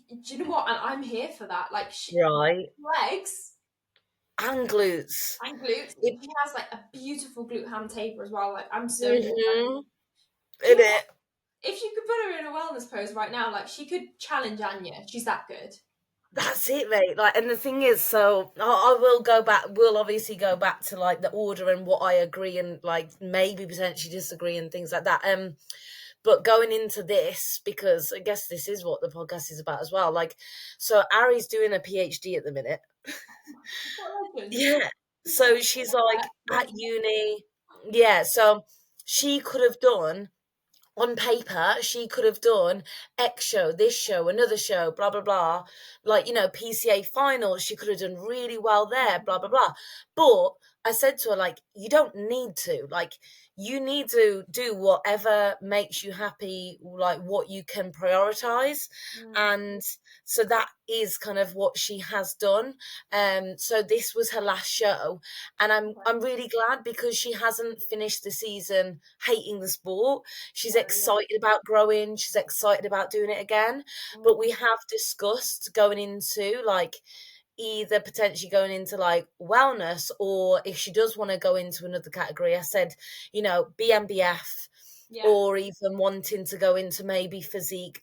Do you know what? And I'm here for that. Like, legs and glutes. She has like a beautiful glute ham taper as well. Like, I'm so in it. it. If you could put her in a wellness pose right now, like she could challenge Anya. She's that good. That's it, mate. Like, and the thing is, so I will go back. We'll obviously go back to like the order and what I agree and like maybe potentially disagree and things like that. But going into this, because I guess this is what the podcast is about as well. Like, so Ari's doing a PhD at the minute. So she's like at uni. So she could have done, on paper, she could have done X show, this show, another show, blah, blah, blah. Like, you know, PCA finals, she could have done really well there, blah, blah, blah. But I said to her, like, you don't need to. Like, you need to do whatever makes you happy, like what you can prioritize. And so that is kind of what she has done. So this was her last show, and I'm really glad, because she hasn't finished the season hating the sport. She's excited about growing. She's excited about doing it again. But we have discussed going into like either potentially going into like wellness, or if she does want to go into another category, I said, you know, BMBF, or even wanting to go into maybe physique.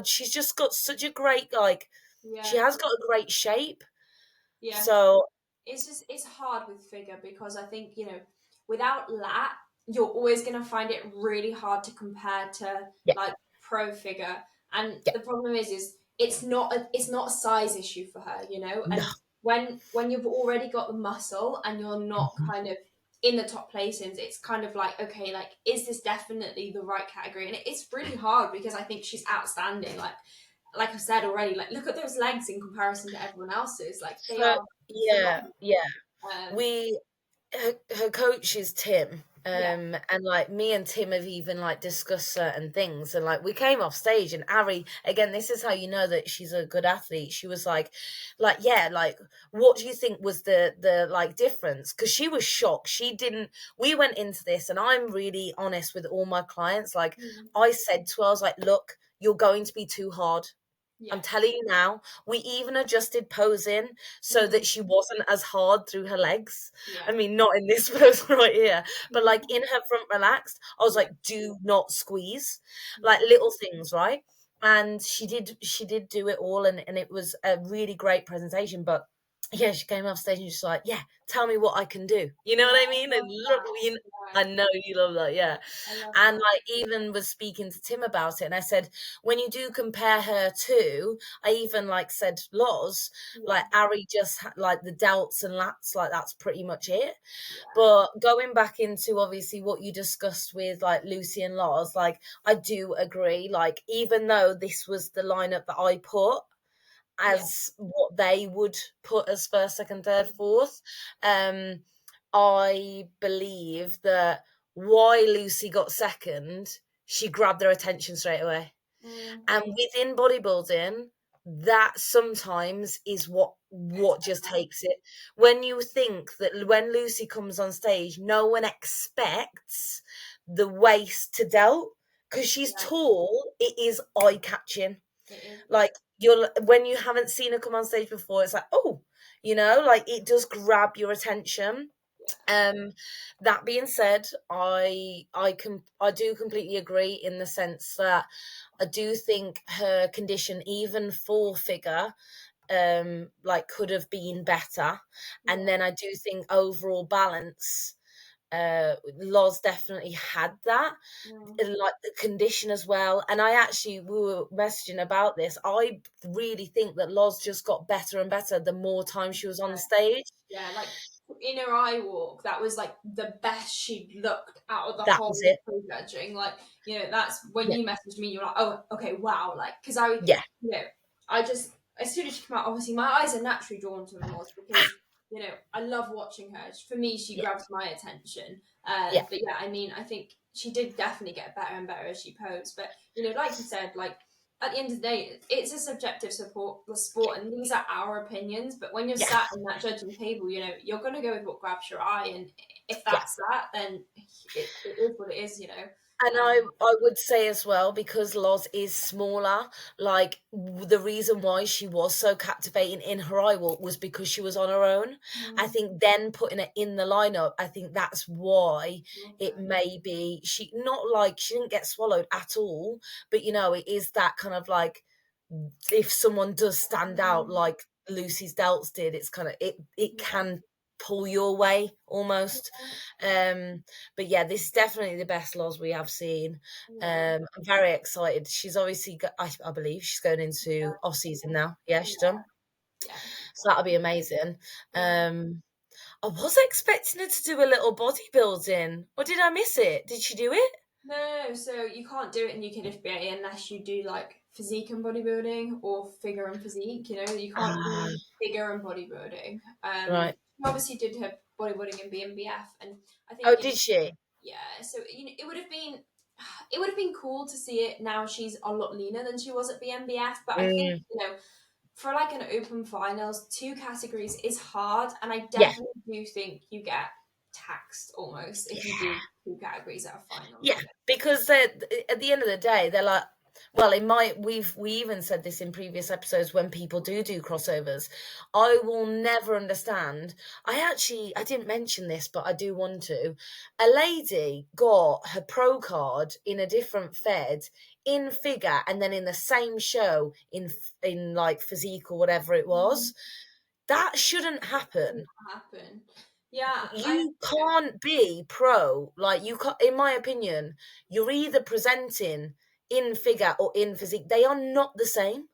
She's just got such a great, like, she has got a great shape. So it's hard with figure, because I think, you know, without lat, you're always going to find it really hard to compare to like pro figure. And the problem is it's not a size issue for her, you know. And when you've already got the muscle and you're not kind of in the top placings, it's kind of like, okay, like, is this definitely the right category? And it's really hard because I think she's outstanding. Like I said already, like, look at those legs in comparison to everyone else's. Like, they So, are yeah, phenomenal. we her coach is Tim, Yeah. and like me and Tim have even like discussed certain things, and like we came off stage, and Ari, again, this is how you know that she's a good athlete. She was like yeah, like, what do you think was the like difference? Because she was shocked. She didn't. We went into this, and I'm really honest with all my clients. Like, I said to her, I was like, look, you're going to be too hard. Yeah. I'm telling you now. We even adjusted posing so that she wasn't as hard through her legs. Yeah. I mean, not in this pose right here, but like in her front relaxed, I was like, do not squeeze. Like little things, right? And she did do it all, and it was a really great presentation. But yeah, she came off stage and she's like, yeah, tell me what I can do. You know what I mean? And look, I know you love that, yeah. And like even was speaking to Tim about it, and I said, when you do compare her to, I even like said, Loz, like Ari just like the delts and lats, like that's pretty much it. But going back into obviously what you discussed with like Lucy and Loz, like I do agree, like even though this was the lineup that I put as what they would put as first, second, third, fourth, I believe that why Lucy got second, she grabbed their attention straight away. And within bodybuilding, that sometimes is what just takes it. When you think that when Lucy comes on stage, no one expects the waist to delt because she's tall. It is eye catching. Like when you haven't seen her come on stage before, it's like, oh, you know, like it does grab your attention. That being said, I do completely agree in the sense that I do think her condition, even for figure, like could have been better. And then I do think overall balance, Loz definitely had that, like the condition as well. And we were messaging about this. I really think that Loz just got better and better the more time she was on the stage. Yeah, like in her eye walk, that was like the best she'd looked out of the That whole was it. judging. Like, you know, that's when you messaged me, you're like, oh, okay, wow. Like, because I, Yeah. you know, I just, as soon as she came out, obviously my eyes are naturally drawn to Loz because, you know, I love watching her. For me, she grabs my attention. But yeah, I mean, I think she did definitely get better and better as she posed. But, you know, like you said, like, at the end of the day, it's a subjective sport, and these are our opinions. But when you're sat on that judging table, you know, you're going to go with what grabs your eye. And if that's that, then it is what it is, you know. And I would say as well, because Loz is smaller, like the reason why she was so captivating in her eye walk was because she was on her own. I think then putting it in the lineup, I think that's why it may be she didn't get swallowed at all, but you know, it is that kind of like, if someone does stand out like Lucy's delts did, it's kind of it can pull your way almost. But yeah, this is definitely the best Loz we have seen. I'm very excited. She's obviously got, I believe she's going into off season now. Yeah, she's done. So that'll be amazing. I was expecting her to do a little bodybuilding, or did I miss it? Did she do it? No, so you can't do it in UKDFBA unless you do like physique and bodybuilding or figure and physique. You know, you can't do figure and bodybuilding. Right. She obviously did her bodybuilding in BBUP, and I think. Oh, did she? Yeah. So you know, it would have been cool to see it now. She's a lot leaner than she was at BBUP, but I think, you know, for like an open finals, 2 categories is hard, and I definitely do think you get taxed almost if you do 2 categories at a final. Yeah, because at the end of the day, they're like, well, we even said this in previous episodes when people do crossovers. I will never understand. I didn't mention this, but I do want to. A lady got her pro card in a different fed in figure, and then in the same show in like physique or whatever it was. That shouldn't happen. Yeah, you can't be pro. Like, you can't, in my opinion, you're either presenting in figure or in physique. They are not the same.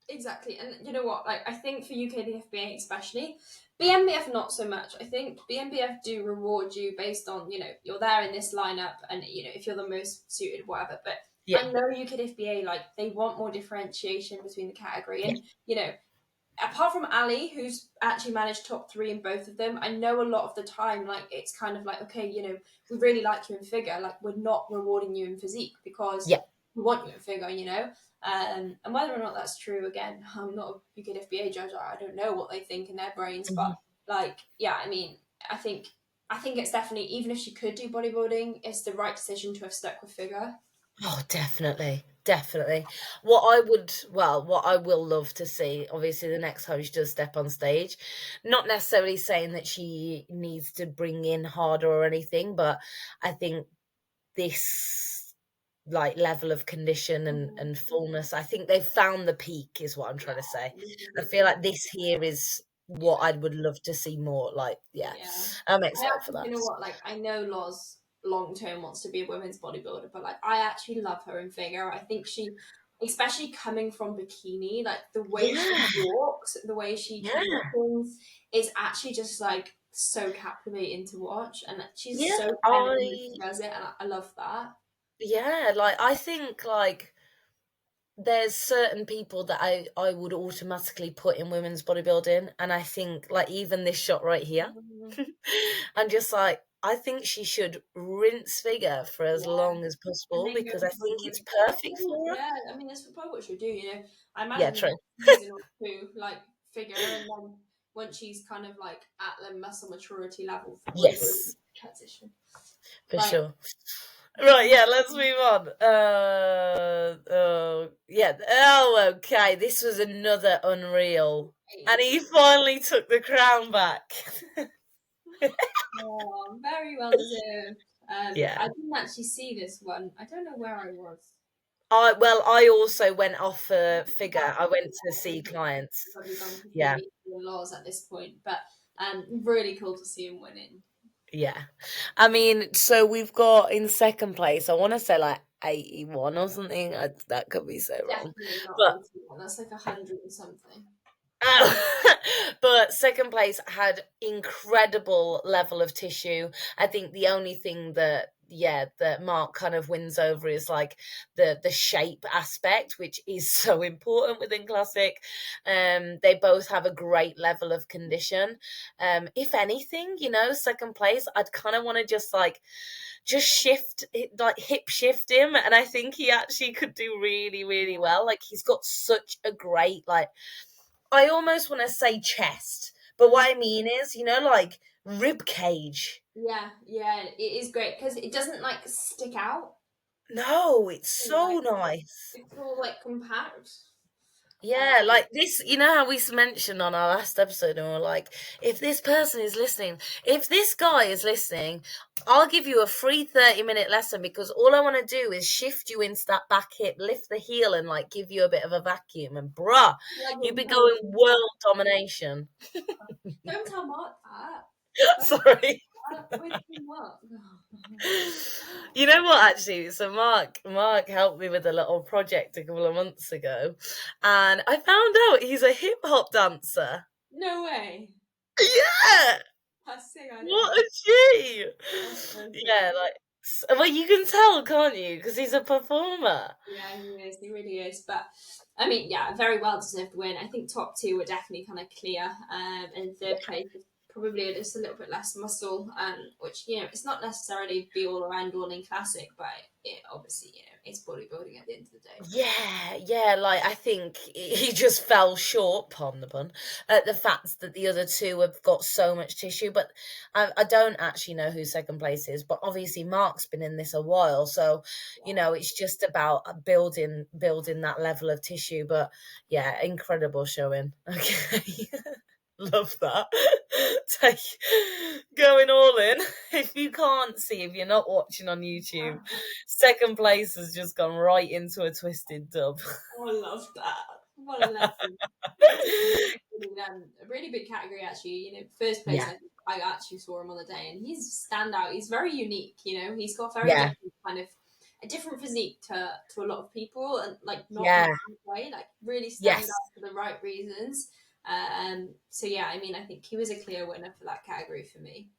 Exactly. And you know what? Like, I think for UKDFBA especially, BNBF not so much. I think BNBF do reward you based on, you're there in this lineup and, if you're the most suited, whatever. But Yeah. I know UKDFBA, like, they want more differentiation between the category. And, Yeah. Apart from Ali, who's actually managed top 3 in both of them, I know a lot of the time, like, it's kind of like, okay, we really like you in figure. Like, we're not rewarding you in physique because we want you in figure, and whether or not that's true, again, I'm not a UKDFBA judge. I don't know what they think in their brains, but I think it's definitely, even if she could do bodybuilding, it's the right decision to have stuck with figure. Oh, definitely. What I will love to see, obviously the next host does step on stage, not necessarily saying that she needs to bring in harder or anything, but I think this like level of condition and fullness, I think they've found the peak is what I'm trying to say. I feel like this here is what I would love to see more. Like, I'm excited for that. You know what? Like, I know Loz long term wants to be a women's bodybuilder, but like, I actually love her in figure. I think she, especially coming from bikini, like the way she walks, the way she carries things, is actually just like so captivating to watch, and she's so clever when she does it, and I love that. Yeah, like I think like there's certain people that I would automatically put in women's bodybuilding, and I think like even this shot right here, I'm just like, I think she should rinse figure for as long as possible because I think it's perfect for her. Yeah, I mean that's probably what she'll do. I imagine Yeah, true. season or 2, like figure, and then once she's kind of like at the muscle maturity level for transition. For sure. Right, yeah, let's move on. Okay, this was another unreal. And he finally took the crown back. Oh, very well deserved. I didn't actually see this one. I don't know where I was. I also went off for figure. I went to see clients. Yeah. Laws at this point, but really cool to see him winning. Yeah. I mean, so we've got in second place, I want to say like 81 or something. That could be so wrong. Definitely not 81. That's like 100 and something. But second place had incredible level of tissue. I think the only thing that Mark kind of wins over is like the shape aspect, which is so important within classic. They both have a great level of condition. If anything, second place, I'd kind of want to just shift it, like hip shift him, and I think he actually could do really, really well. Like he's got such a great, like, I almost want to say chest, but what I mean is, like rib cage. Yeah, it is great because it doesn't like stick out. No, it's so nice. It's all like compact. Yeah, like this, how we mentioned on our last episode, and we're like, if this person is listening, if this guy is listening, I'll give you a free 30-minute lesson because all I want to do is shift you into that back hip, lift the heel, and like give you a bit of a vacuum, and bruh, you'd be going world domination. Don't tell Mark that. Sorry. You know what, actually? So Mark helped me with a little project a couple of months ago, and I found out he's a hip hop dancer. No way. Yeah. That's sick. What a G. Yeah, like, well, you can tell, can't you? Because he's a performer. Yeah, he is. He really is. But I mean, yeah, very well deserved win. I think top 2 were definitely kind of clear, and third place probably just a little bit less muscle, which it's not necessarily be all or end all in classic, but it obviously it's bodybuilding at the end of the day. Yeah, like I think he just fell short, pardon the pun, at the fact that the other 2 have got so much tissue. But I don't actually know who second place is, but obviously Mark's been in this a while, so it's just about building that level of tissue. But yeah, incredible showing. Okay. Love that. Going all in. If you can't see, if you're not watching on YouTube, second place has just gone right into a twisted dub. Oh, I love that. What a lesson. A really big category, actually. First place, I actually saw him on the day, and he's a standout. He's very unique. He's got very different kind of a different physique to a lot of people, and like not in a way, like really stand out for the right reasons. So yeah, I mean, I think he was a clear winner for that category for me.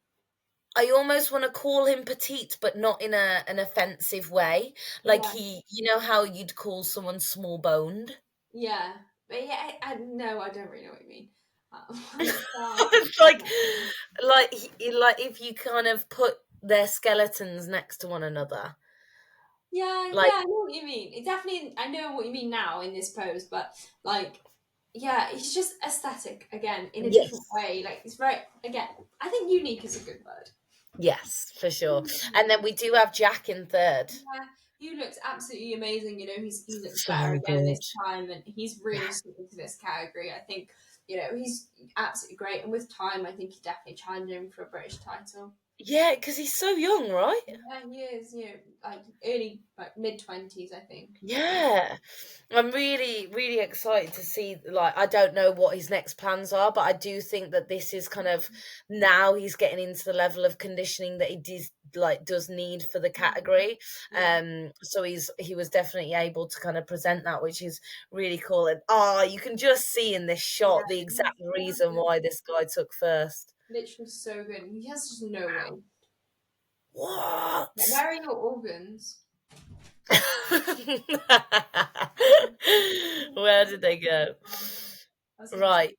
I almost want to call him petite, but not in an offensive way. Like you know how you'd call someone small boned? Yeah. But yeah, no, I don't really know what you mean. It's like if you kind of put their skeletons next to one another. Yeah, I know what you mean. It definitely, I know what you mean now in this pose, but like, yeah, it's just aesthetic again in a different way. Like, it's very, again, I think unique is a good word. Yes, for sure. And then we do have Jack in third. Yeah, he looks absolutely amazing. You know, he looks better again this time, and he's really sticking to this category. I think, you know, he's absolutely great. And with time, I think he definitely challenging for a British title. Yeah, because he's so young, right? Yeah, he is. You know, like early, like mid-20s, I think. Yeah. I'm really, really excited to see, like, I don't know what his next plans are, but I do think that this is kind of, now he's getting into the level of conditioning that he does need for the category. So he was definitely able to kind of present that, which is really cool. And you can just see in this shot the exact reason why this guy took first. Literally so good. He has just no way. What? Where are your organs? Where did they go? Right.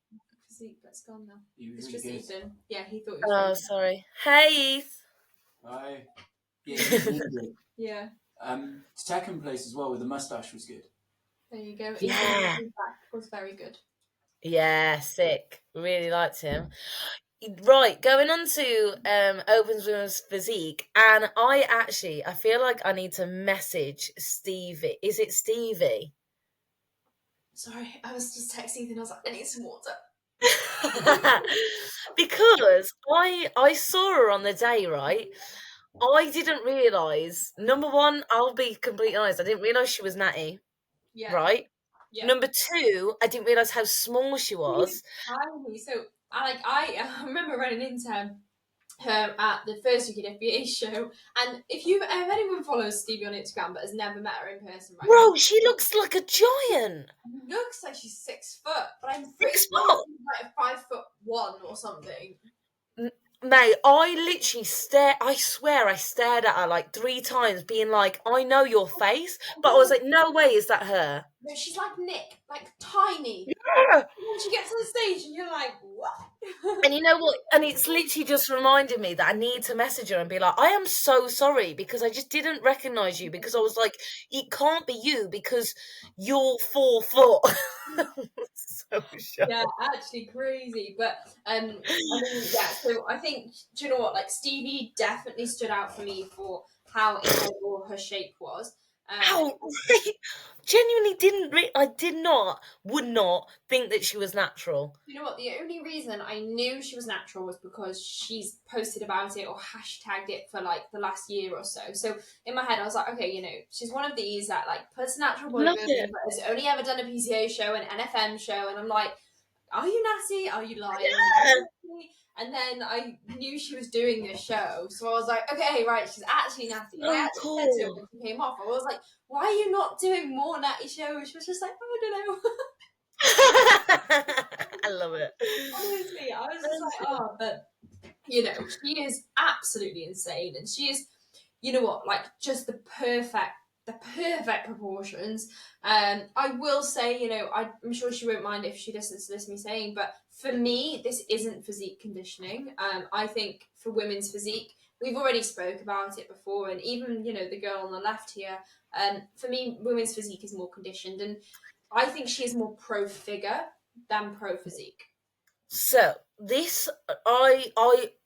Physique, but it's gone now. It's just Ethan. Yeah, he thought it was Oh, sorry. Hey, Eth. Hi. Yeah, he's really good. Yeah. Second place as well with the mustache was good. There you go. Yeah. Ethan's back was very good. Yeah, sick. Really liked him. Right, going on to Opens Women's Physique, and I feel like I need to message Stevie. Is it Stevie? Sorry, I was just texting Ethan. I was like, I need some water. Because I saw her on the day, right? I didn't realise, number one, I'll be completely honest, I didn't realise she was natty. Yeah. Right? Yeah. Number two, I didn't realise how small she was. Tiny. So I remember running into her at the first UKDFBA show, and if anyone follows Stevie on Instagram but has never met her in person, right? Bro, she looks like a giant. Looks like she's 6 foot, but I'm 6 foot. Like 5'1" or something. Mate, I literally I swear I stared at her like 3 times, being like, I know your face, but I was like, no way is that her. No, she's like Nick, like tiny. Yeah. When she gets on the stage and you're like, what? And you know what? And it's literally just reminded me that I need to message her and be like, I am so sorry because I just didn't recognise you, because I was like, it can't be you because you're 4 foot. So shocked. Yeah, actually crazy. But I mean, yeah, so I think, do you know what? Like, Stevie definitely stood out for me for how incredible her shape was. Genuinely would not think that she was natural. You know what? The only reason I knew she was natural was because she's posted about it or hashtagged it for like the last year or so. So in my head, I was like, okay, you know, she's one of these that like puts natural bodybuilding, but has only ever done a PCA show, an NFM show, and I'm like, are you nasty? Are you lying? Yeah. And then I knew she was doing this show, so I was like, okay, right, she's actually natty. And I actually said to her when she came off, I was like, why are you not doing more natty shows? She was just like, oh, I don't know. I love it. Honestly, I was just like, oh, but you know, she is absolutely insane, and she is, you know what, like just the perfect proportions. I will say, you know, I'm sure she won't mind if she listens to this me saying, but for me, this isn't physique conditioning. I think for women's physique, we've already spoke about it before, and even, you know, the girl on the left here, for me, women's physique is more conditioned, and I think she is more pro figure than pro physique. So this, I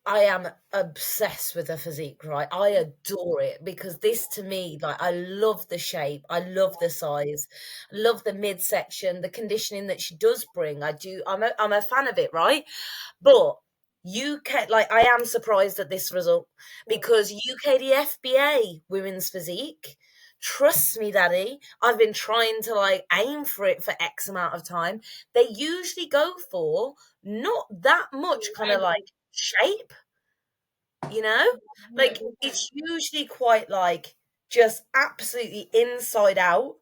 am obsessed with her physique, right? I adore it, because this, to me, like, I love the shape, I love the size, I love the midsection, the conditioning that she does bring. I'm a fan of it, right? But I am surprised at this result, because UKDFBA women's physique, trust me, daddy, I've been trying to like aim for it for X amount of time. They usually go for not that much kind of like shape, you know, like it's usually quite like just absolutely inside out.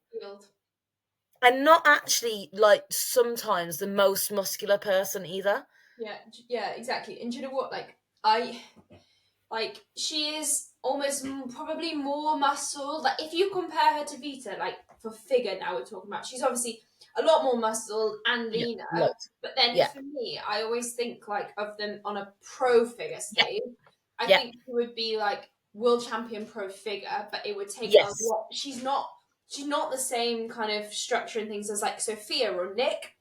And not actually like sometimes the most muscular person either. Yeah, exactly. And do you know what? She is almost probably more muscle. Like if you compare her to Vita, like for figure now we're talking about, she's obviously a lot more muscle and Yeah, leaner. loads. But then Yeah, for me, I always think like of them on a pro figure yeah, stage. I yeah. think she would be like world champion pro figure, but it would take a Yes. lot. She's not the same kind of structure and things as like Sophia or Nick.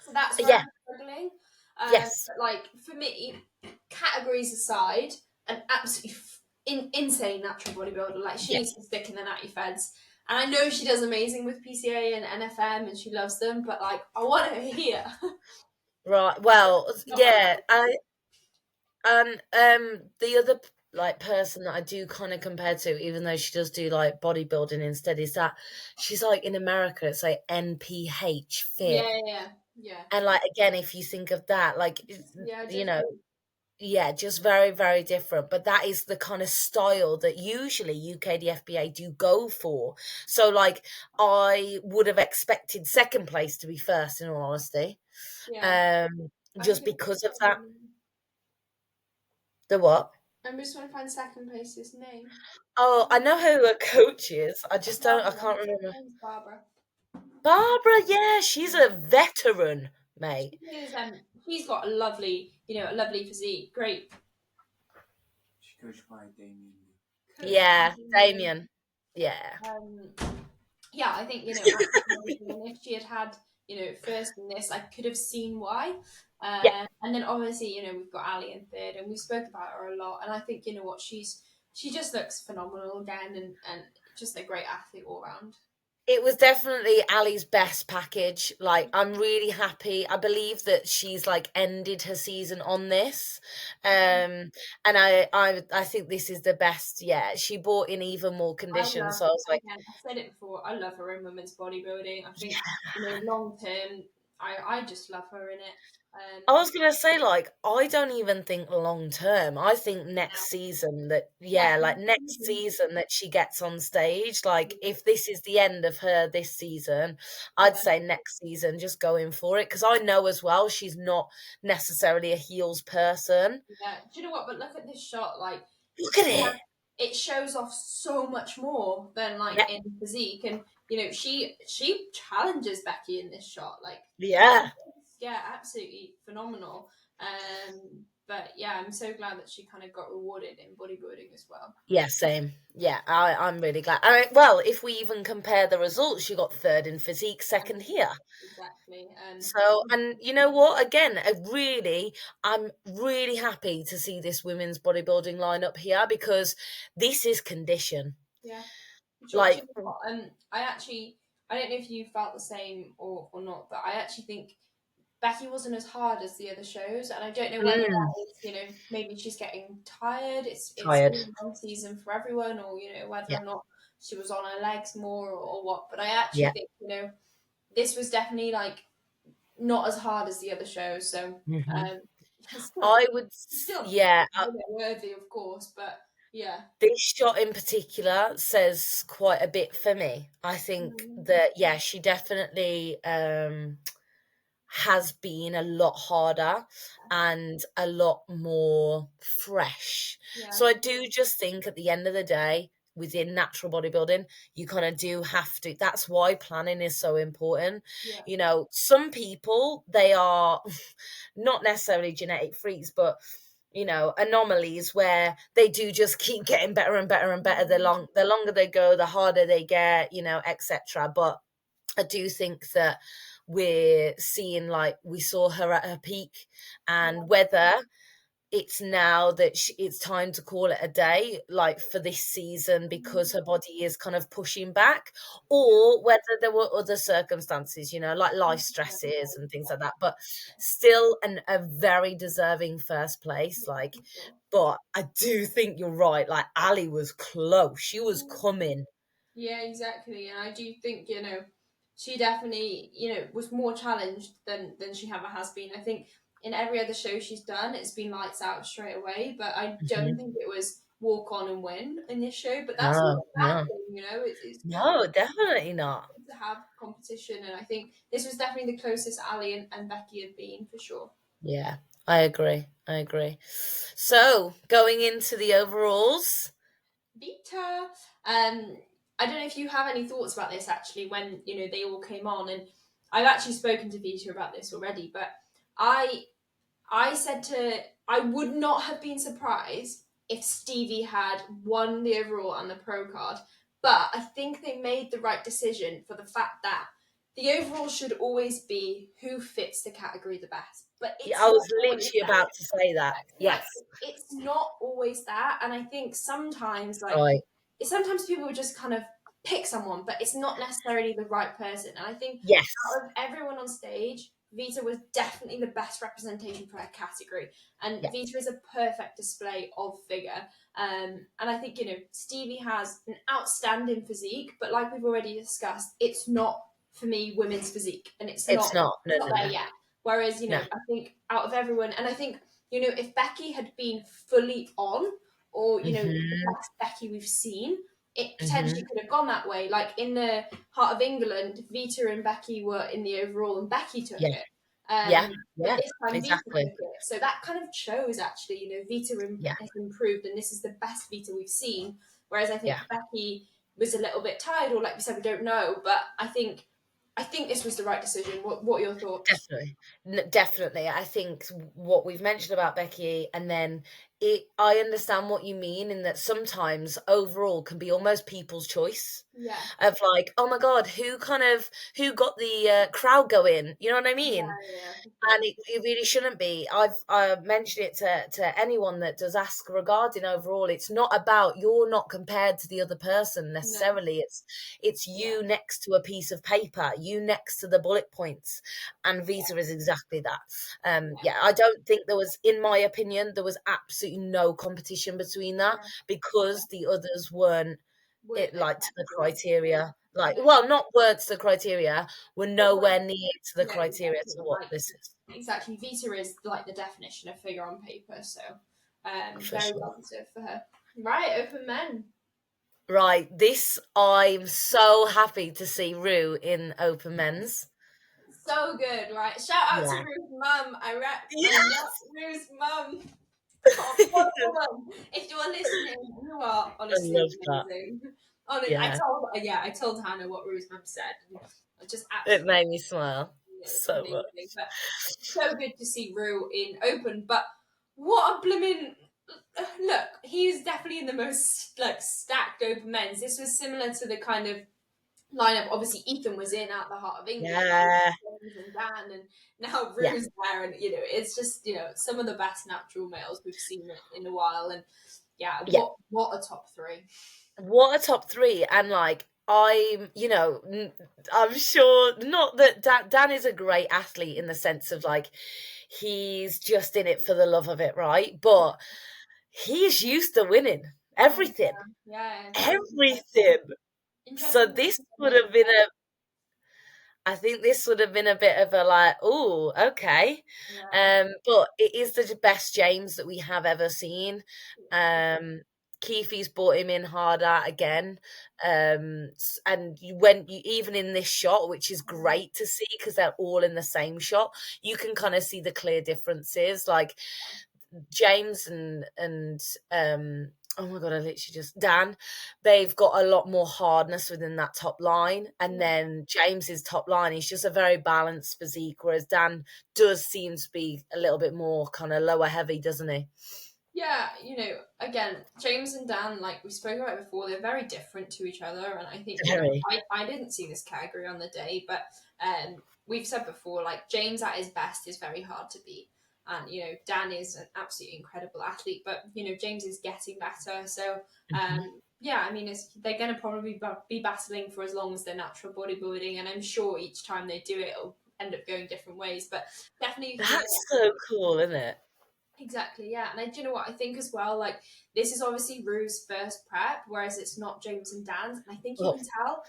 So that's where Yeah. I'm struggling. Yes. But like for me, categories aside, an absolutely insane natural bodybuilder. Like she needs Yes. to stick in the natty feds. And I know she does amazing with PCA and NFM, and she loves them. But like, I want her here. Right. Well, Not yeah. allowed. The other like person that I do kind of compare to, even though she does do like bodybuilding instead, is that she's like in America, it's like NPH fit. Yeah. And like again, if you think of that, like Yeah, you know, different. yeah, just very, very different. But that is the kind of style that usually UKDFBA do go for. So like I would have expected second place to be first, in all honesty. Yeah. I Just think because of that. The what? I'm just trying to find second place's name. Oh, I know who her coach is. I just don't. I Barbara. can't remember. Her name's Barbara. Barbara, yeah, she's a veteran, mate. She is. She's got a lovely physique. Great. She's coached by Damien. Yeah, Damien. Yeah, Yeah, I think if she had first in this, I could have seen why. yeah. And then obviously we've got Ali in third, and we spoke about her a lot. And I think what she just looks phenomenal again, and just a great athlete all round. It was definitely Ali's best package. Like, I'm really happy. I believe that she's like ended her season on this, and I think this is the best. Yeah, she brought in even more conditions. So I was like, Again, I've said it before. I love her in women's bodybuilding. I think long term, I just love her in it. I was gonna say, like, I don't even think long term. I think next season that, yeah, like next season that she gets on stage. Like, if this is the end of her this season, I'd say next season just going for it, because I know as well she's not necessarily a heels person. Yeah. Do you know what? But look at this shot. Like, Look at it. it shows off so much more than like Yeah. in physique, and she challenges Becky in this shot. Like, Yeah. yeah, absolutely phenomenal. But yeah, I'm so glad that she kind of got rewarded in bodybuilding as well. Yeah, same. Yeah, I'm really glad. Well, if we even compare the results, she got third in physique, second here. Exactly. So, and you know what? Again, I'm really happy to see this women's bodybuilding lineup here, because this is condition. Yeah. Like, I don't know if you felt the same or not, but I actually think Becky wasn't as hard as the other shows, and I don't know whether that is, maybe she's getting tired. It's tired. been a long season for everyone, or whether Yeah. or not she was on her legs more or what. But I actually Yeah. think this was definitely like not as hard as the other shows. So I would, still yeah. worthy, of course, but yeah. This shot in particular says quite a bit for me. I think that, yeah, she definitely has been a lot harder and a lot more fresh. Yeah. So I do just think at the end of the day, within natural bodybuilding, you kind of do have to. That's why planning is so important. Yeah. Some people, they are not necessarily genetic freaks, but anomalies where they do just keep getting better and better and better. The longer they go, the harder they get, etc. But I do think that we're seeing, like, we saw her at her peak, and whether it's now that it's time to call it a day, like for this season, because her body is kind of pushing back, or whether there were other circumstances, like life stresses and things like that. But still a very deserving first place. Like, but I do think you're right. Like, Ali was close. She was coming. Yeah, exactly. And I do think, she definitely, was more challenged than she ever has been. I think in every other show she's done, it's been lights out straight away. But I don't think it was walk on and win in this show, but that's not a bad thing, you know. It's no, definitely not to have competition, and I think this was definitely the closest Ali and Becky have been for sure. Yeah, I agree. So going into the overalls, Vita, I don't know if you have any thoughts about this actually when they all came on, and I've actually spoken to Vita about this already, but I said I would not have been surprised if Stevie had won the overall and the pro card, but I think they made the right decision for the fact that the overall should always be who fits the category the best. But it's I was not literally about to say that. Yes, it's not always that, and I think sometimes right. sometimes people just kind of pick someone, but it's not necessarily the right person. And I think Yes, out of everyone on stage, Vita was definitely the best representation for her category, and yeah. Vita is a perfect display of figure. And I think Stevie has an outstanding physique, but like we've already discussed, it's not for me women's physique, and it's not No. there yet. Whereas No. I think out of everyone, and I think if Becky had been fully on, or the best Becky we've seen, it potentially could have gone that way. Like in the Heart of England, Vita and Becky were in the overall, and Becky took it. But this time exactly. Vita took it. So that kind of shows actually, Vita has improved, and this is the best Vita we've seen. Whereas I think Becky was a little bit tired, or like we said, we don't know. But I think this was the right decision. What are your thoughts? Definitely. I think what we've mentioned about Becky, and then I understand what you mean in that sometimes overall can be almost people's choice. Yeah. Of like, oh my God, who got the crowd going? You know what I mean? Yeah. And it really shouldn't be. I've mentioned it to anyone that does ask regarding overall. It's not about, you're not compared to the other person necessarily. No. It's you next to a piece of paper, you next to the bullet points, and Vita is exactly that. I don't think in my opinion, there was absolutely no competition between that because the others weren't to the criteria. Not words to the criteria, were nowhere near to the criteria to what this is. Exactly. Vita is like the definition of figure on paper, so very positive for her. Right, open men. Right, I'm so happy to see Rue in open men's. So good, right? Shout out to Rue's mum. I met Rue's mum. If you are listening, you are honestly amazing. Honestly, I told Hannah what Rue's mum said. And just it made me smile so amazing. much. But so good to see Rue in open. But what a blooming look! He's definitely in the most stacked open men's. This was similar to the kind of lineup. Obviously, Ethan was in at the Heart of England, and Dan, and now Rue's there, and it's just some of the best natural males we've seen in a while, and what a top three! What a top three, and I'm sure not that Dan is a great athlete in the sense of he's just in it for the love of it, right? But he's used to winning everything. Everything. So this would have been I think this would have been a bit of a oh, okay. But it is the best James that we have ever seen. Keefe's brought him in harder again. And even in this shot, which is great to see because they're all in the same shot, you can kind of see the clear differences. Like James and oh my God, I literally just Dan, they've got a lot more hardness within that top line. And then James's top line, he's just a very balanced physique, whereas Dan does seem to be a little bit more kind of lower heavy, doesn't he? Yeah, again, James and Dan, like we spoke about before, they're very different to each other. And I think I didn't see this category on the day, but we've said before, James at his best is very hard to beat. And, Dan is an absolutely incredible athlete, but, James is getting better. So, they're going to probably be battling for as long as they're natural bodybuilding. And I'm sure each time they do it, it'll end up going different ways. But definitely... That's so cool, isn't it? Exactly, yeah. And do you know what I think as well? Like, this is obviously Rue's first prep, whereas it's not James and Dan's. And I think you Oh, can tell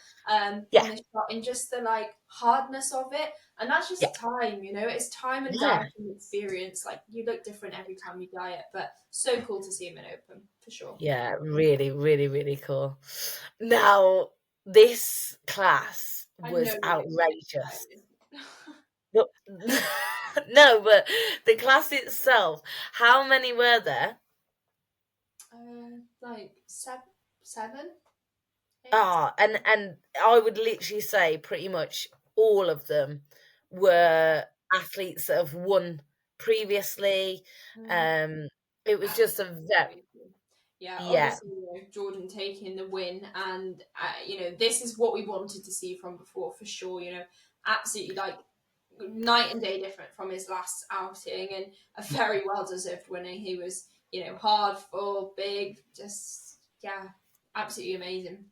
yeah, from the shot in just the like hardness of it. And that's yeah, just time, it's time and yeah, dieting experience. Like, you look different every time you diet, but so cool to see him in open, for sure. yeah. Really, really, really cool. Now, this class I know was you're gonna be outrageous. excited. But, no, but the class itself, how many were there? Like seven, 8. And I would literally say pretty much all of them were athletes that have won previously. Mm. It was just a very, Yeah, yeah, obviously, Jordan taking the win, and this is what we wanted to see from before for sure. Absolutely like night and day different from his last outing, and a very well deserved winner. He was, hard, full, big, just absolutely amazing,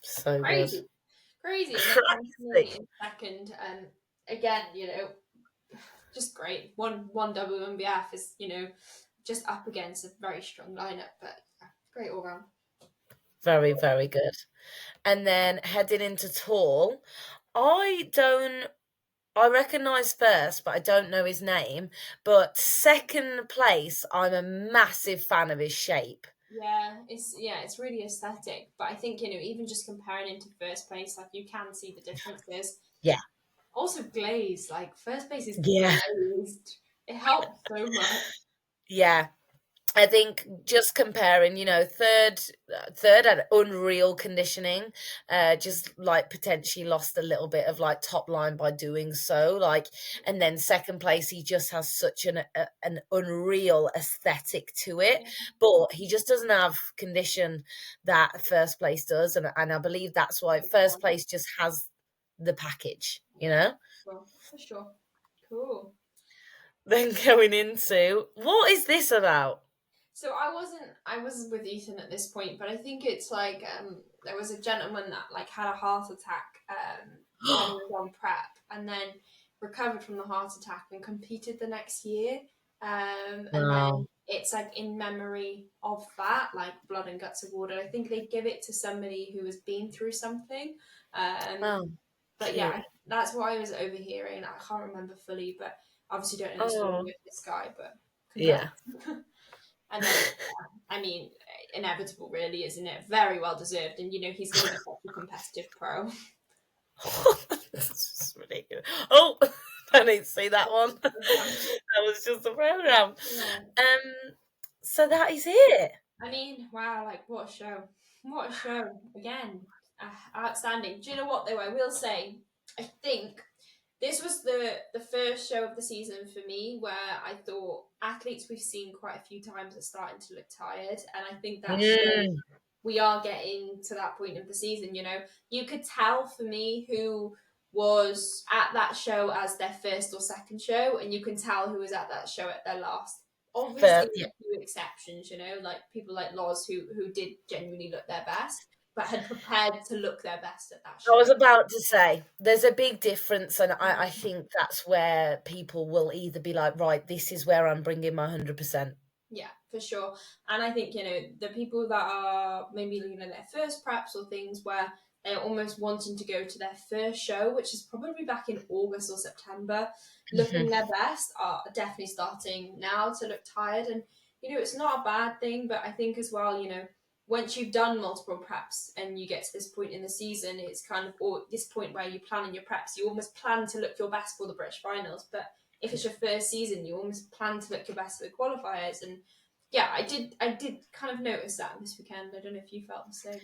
so good. crazy, crazy. And then Crazy. Anthony in second, and again, just great. One WNBF is, just up against a very strong lineup, but great all round. Very, very good. And then heading into tall, I recognise first, but I don't know his name. But second place, I'm a massive fan of his shape. It's really aesthetic, but I think even just comparing into first place, like you can see the differences. Yeah. Also glazed, like first place is Yeah. glazed. It helps so much. Yeah. I think just comparing, third had unreal conditioning, just like potentially lost a little bit of like top line by doing so, like, and then second place, he just has such an unreal aesthetic to it, but he just doesn't have condition that first place does, and I believe that's why first place just has the package, Well, for sure. Cool. Then going into, what is this about? So I was with Ethan at this point, but I think it's like there was a gentleman that like had a heart attack when he was on prep, and then recovered from the heart attack and competed the next year. And then it's like in memory of that, like Blood and Guts Award. And I think they give it to somebody who has been through something. But yeah, that's what I was overhearing. I can't remember fully, but obviously don't know the story of this guy, but congrats. Yeah. And then, I mean, inevitable, really, isn't it? Very well deserved, and he's going to be such a competitive pro. That's just ridiculous. Oh, I didn't see that one. That was just a program. So that is it. I mean, wow, like what a show! What a show again! Outstanding. Do you know what though? I will say, I think this was the first show of the season for me where I thought athletes we've seen quite a few times are starting to look tired, and I think that shows we are getting to that point of the season. You could tell for me who was at that show as their first or second show, and you can tell who was at that show at their last. Obviously, a few exceptions, like people like Loz who did genuinely look their best, but had prepared to look their best at that show. I was about to say, there's a big difference, and I think that's where people will either be like, right, this is where I'm bringing my 100%. Yeah, for sure. And I think, the people that are maybe, their first preps or things where they're almost wanting to go to their first show, which is probably back in August or September, looking their best, are definitely starting now to look tired. And, it's not a bad thing, but I think as well, once you've done multiple preps and you get to this point in the season, it's kind of this point where you plan in your preps, you almost plan to look your best for the British finals. But if it's your first season, you almost plan to look your best for the qualifiers. And yeah, I did kind of notice that this weekend. I don't know if you felt the same.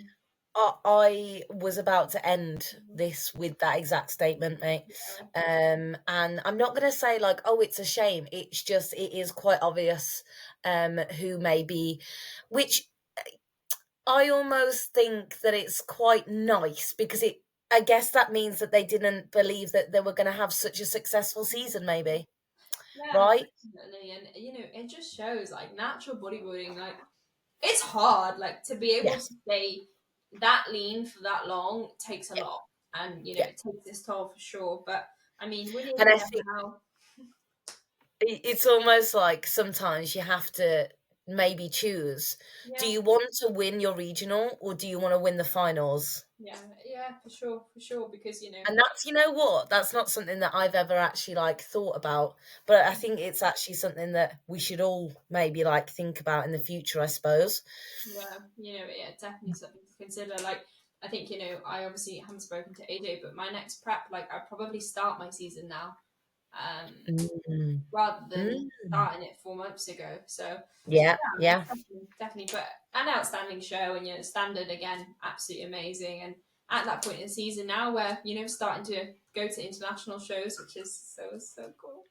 I was about to end this with that exact statement, mate. And I'm not going to say like, oh, it's a shame. It's just, it is quite obvious who may be, which I almost think that it's quite nice because I guess that means that they didn't believe that they were going to have such a successful season, maybe. Yeah, right? Definitely. And it just shows like natural bodybuilding, like it's hard, like to be able to stay that lean for that long takes a lot, and it takes its toll for sure. But I mean, we're And I think now. It's almost like sometimes you have to maybe choose. Do Yeah. you want to win your regional or do you want to win the finals? Yeah, for sure, because And that's, you know what, that's not something that I've ever actually like thought about, but I think it's actually something that we should all maybe like think about in the future, I suppose. yeah, definitely something to consider. Like, I think, I obviously haven't spoken to AJ, but my next prep, like, I'd probably start my season now, Mm. rather than Mm. starting it 4 months ago. So Yeah. definitely. But an outstanding show, and standard again, absolutely amazing. And at that point in the season now, where starting to go to international shows, which is so cool.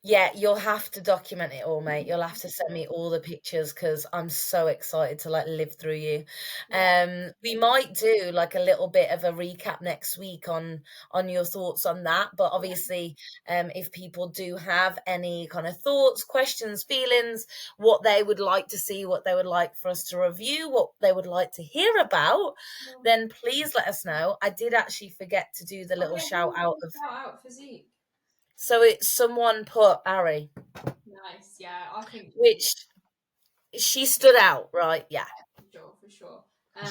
Yeah, you'll have to document it all, mate. You'll have to send me all the pictures because I'm so excited to like live through you. We might do like a little bit of a recap next week on your thoughts on that. But obviously, if people do have any kind of thoughts, questions, feelings, what they would like to see, what they would like for us to review, what they would like to hear about, then please let us know. I did actually forget to do the little shout out of. Shout out physique. So it's someone put Ari. Nice, yeah. I think Which she stood out, right? Yeah. for sure.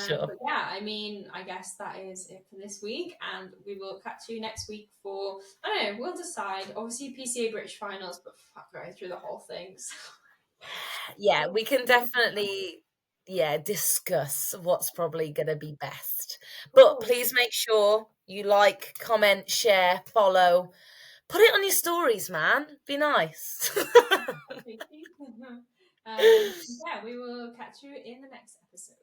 Sure. But yeah, I mean, I guess that is it for this week, and we will catch you next week for, I don't know, we'll decide. Obviously, PCA British finals, but fuck, going through the whole thing. So. Yeah, we can definitely, discuss what's probably going to be best. But please make sure you like, comment, share, follow. Put it on your stories, man. Be nice. Yeah, we will catch you in the next episode.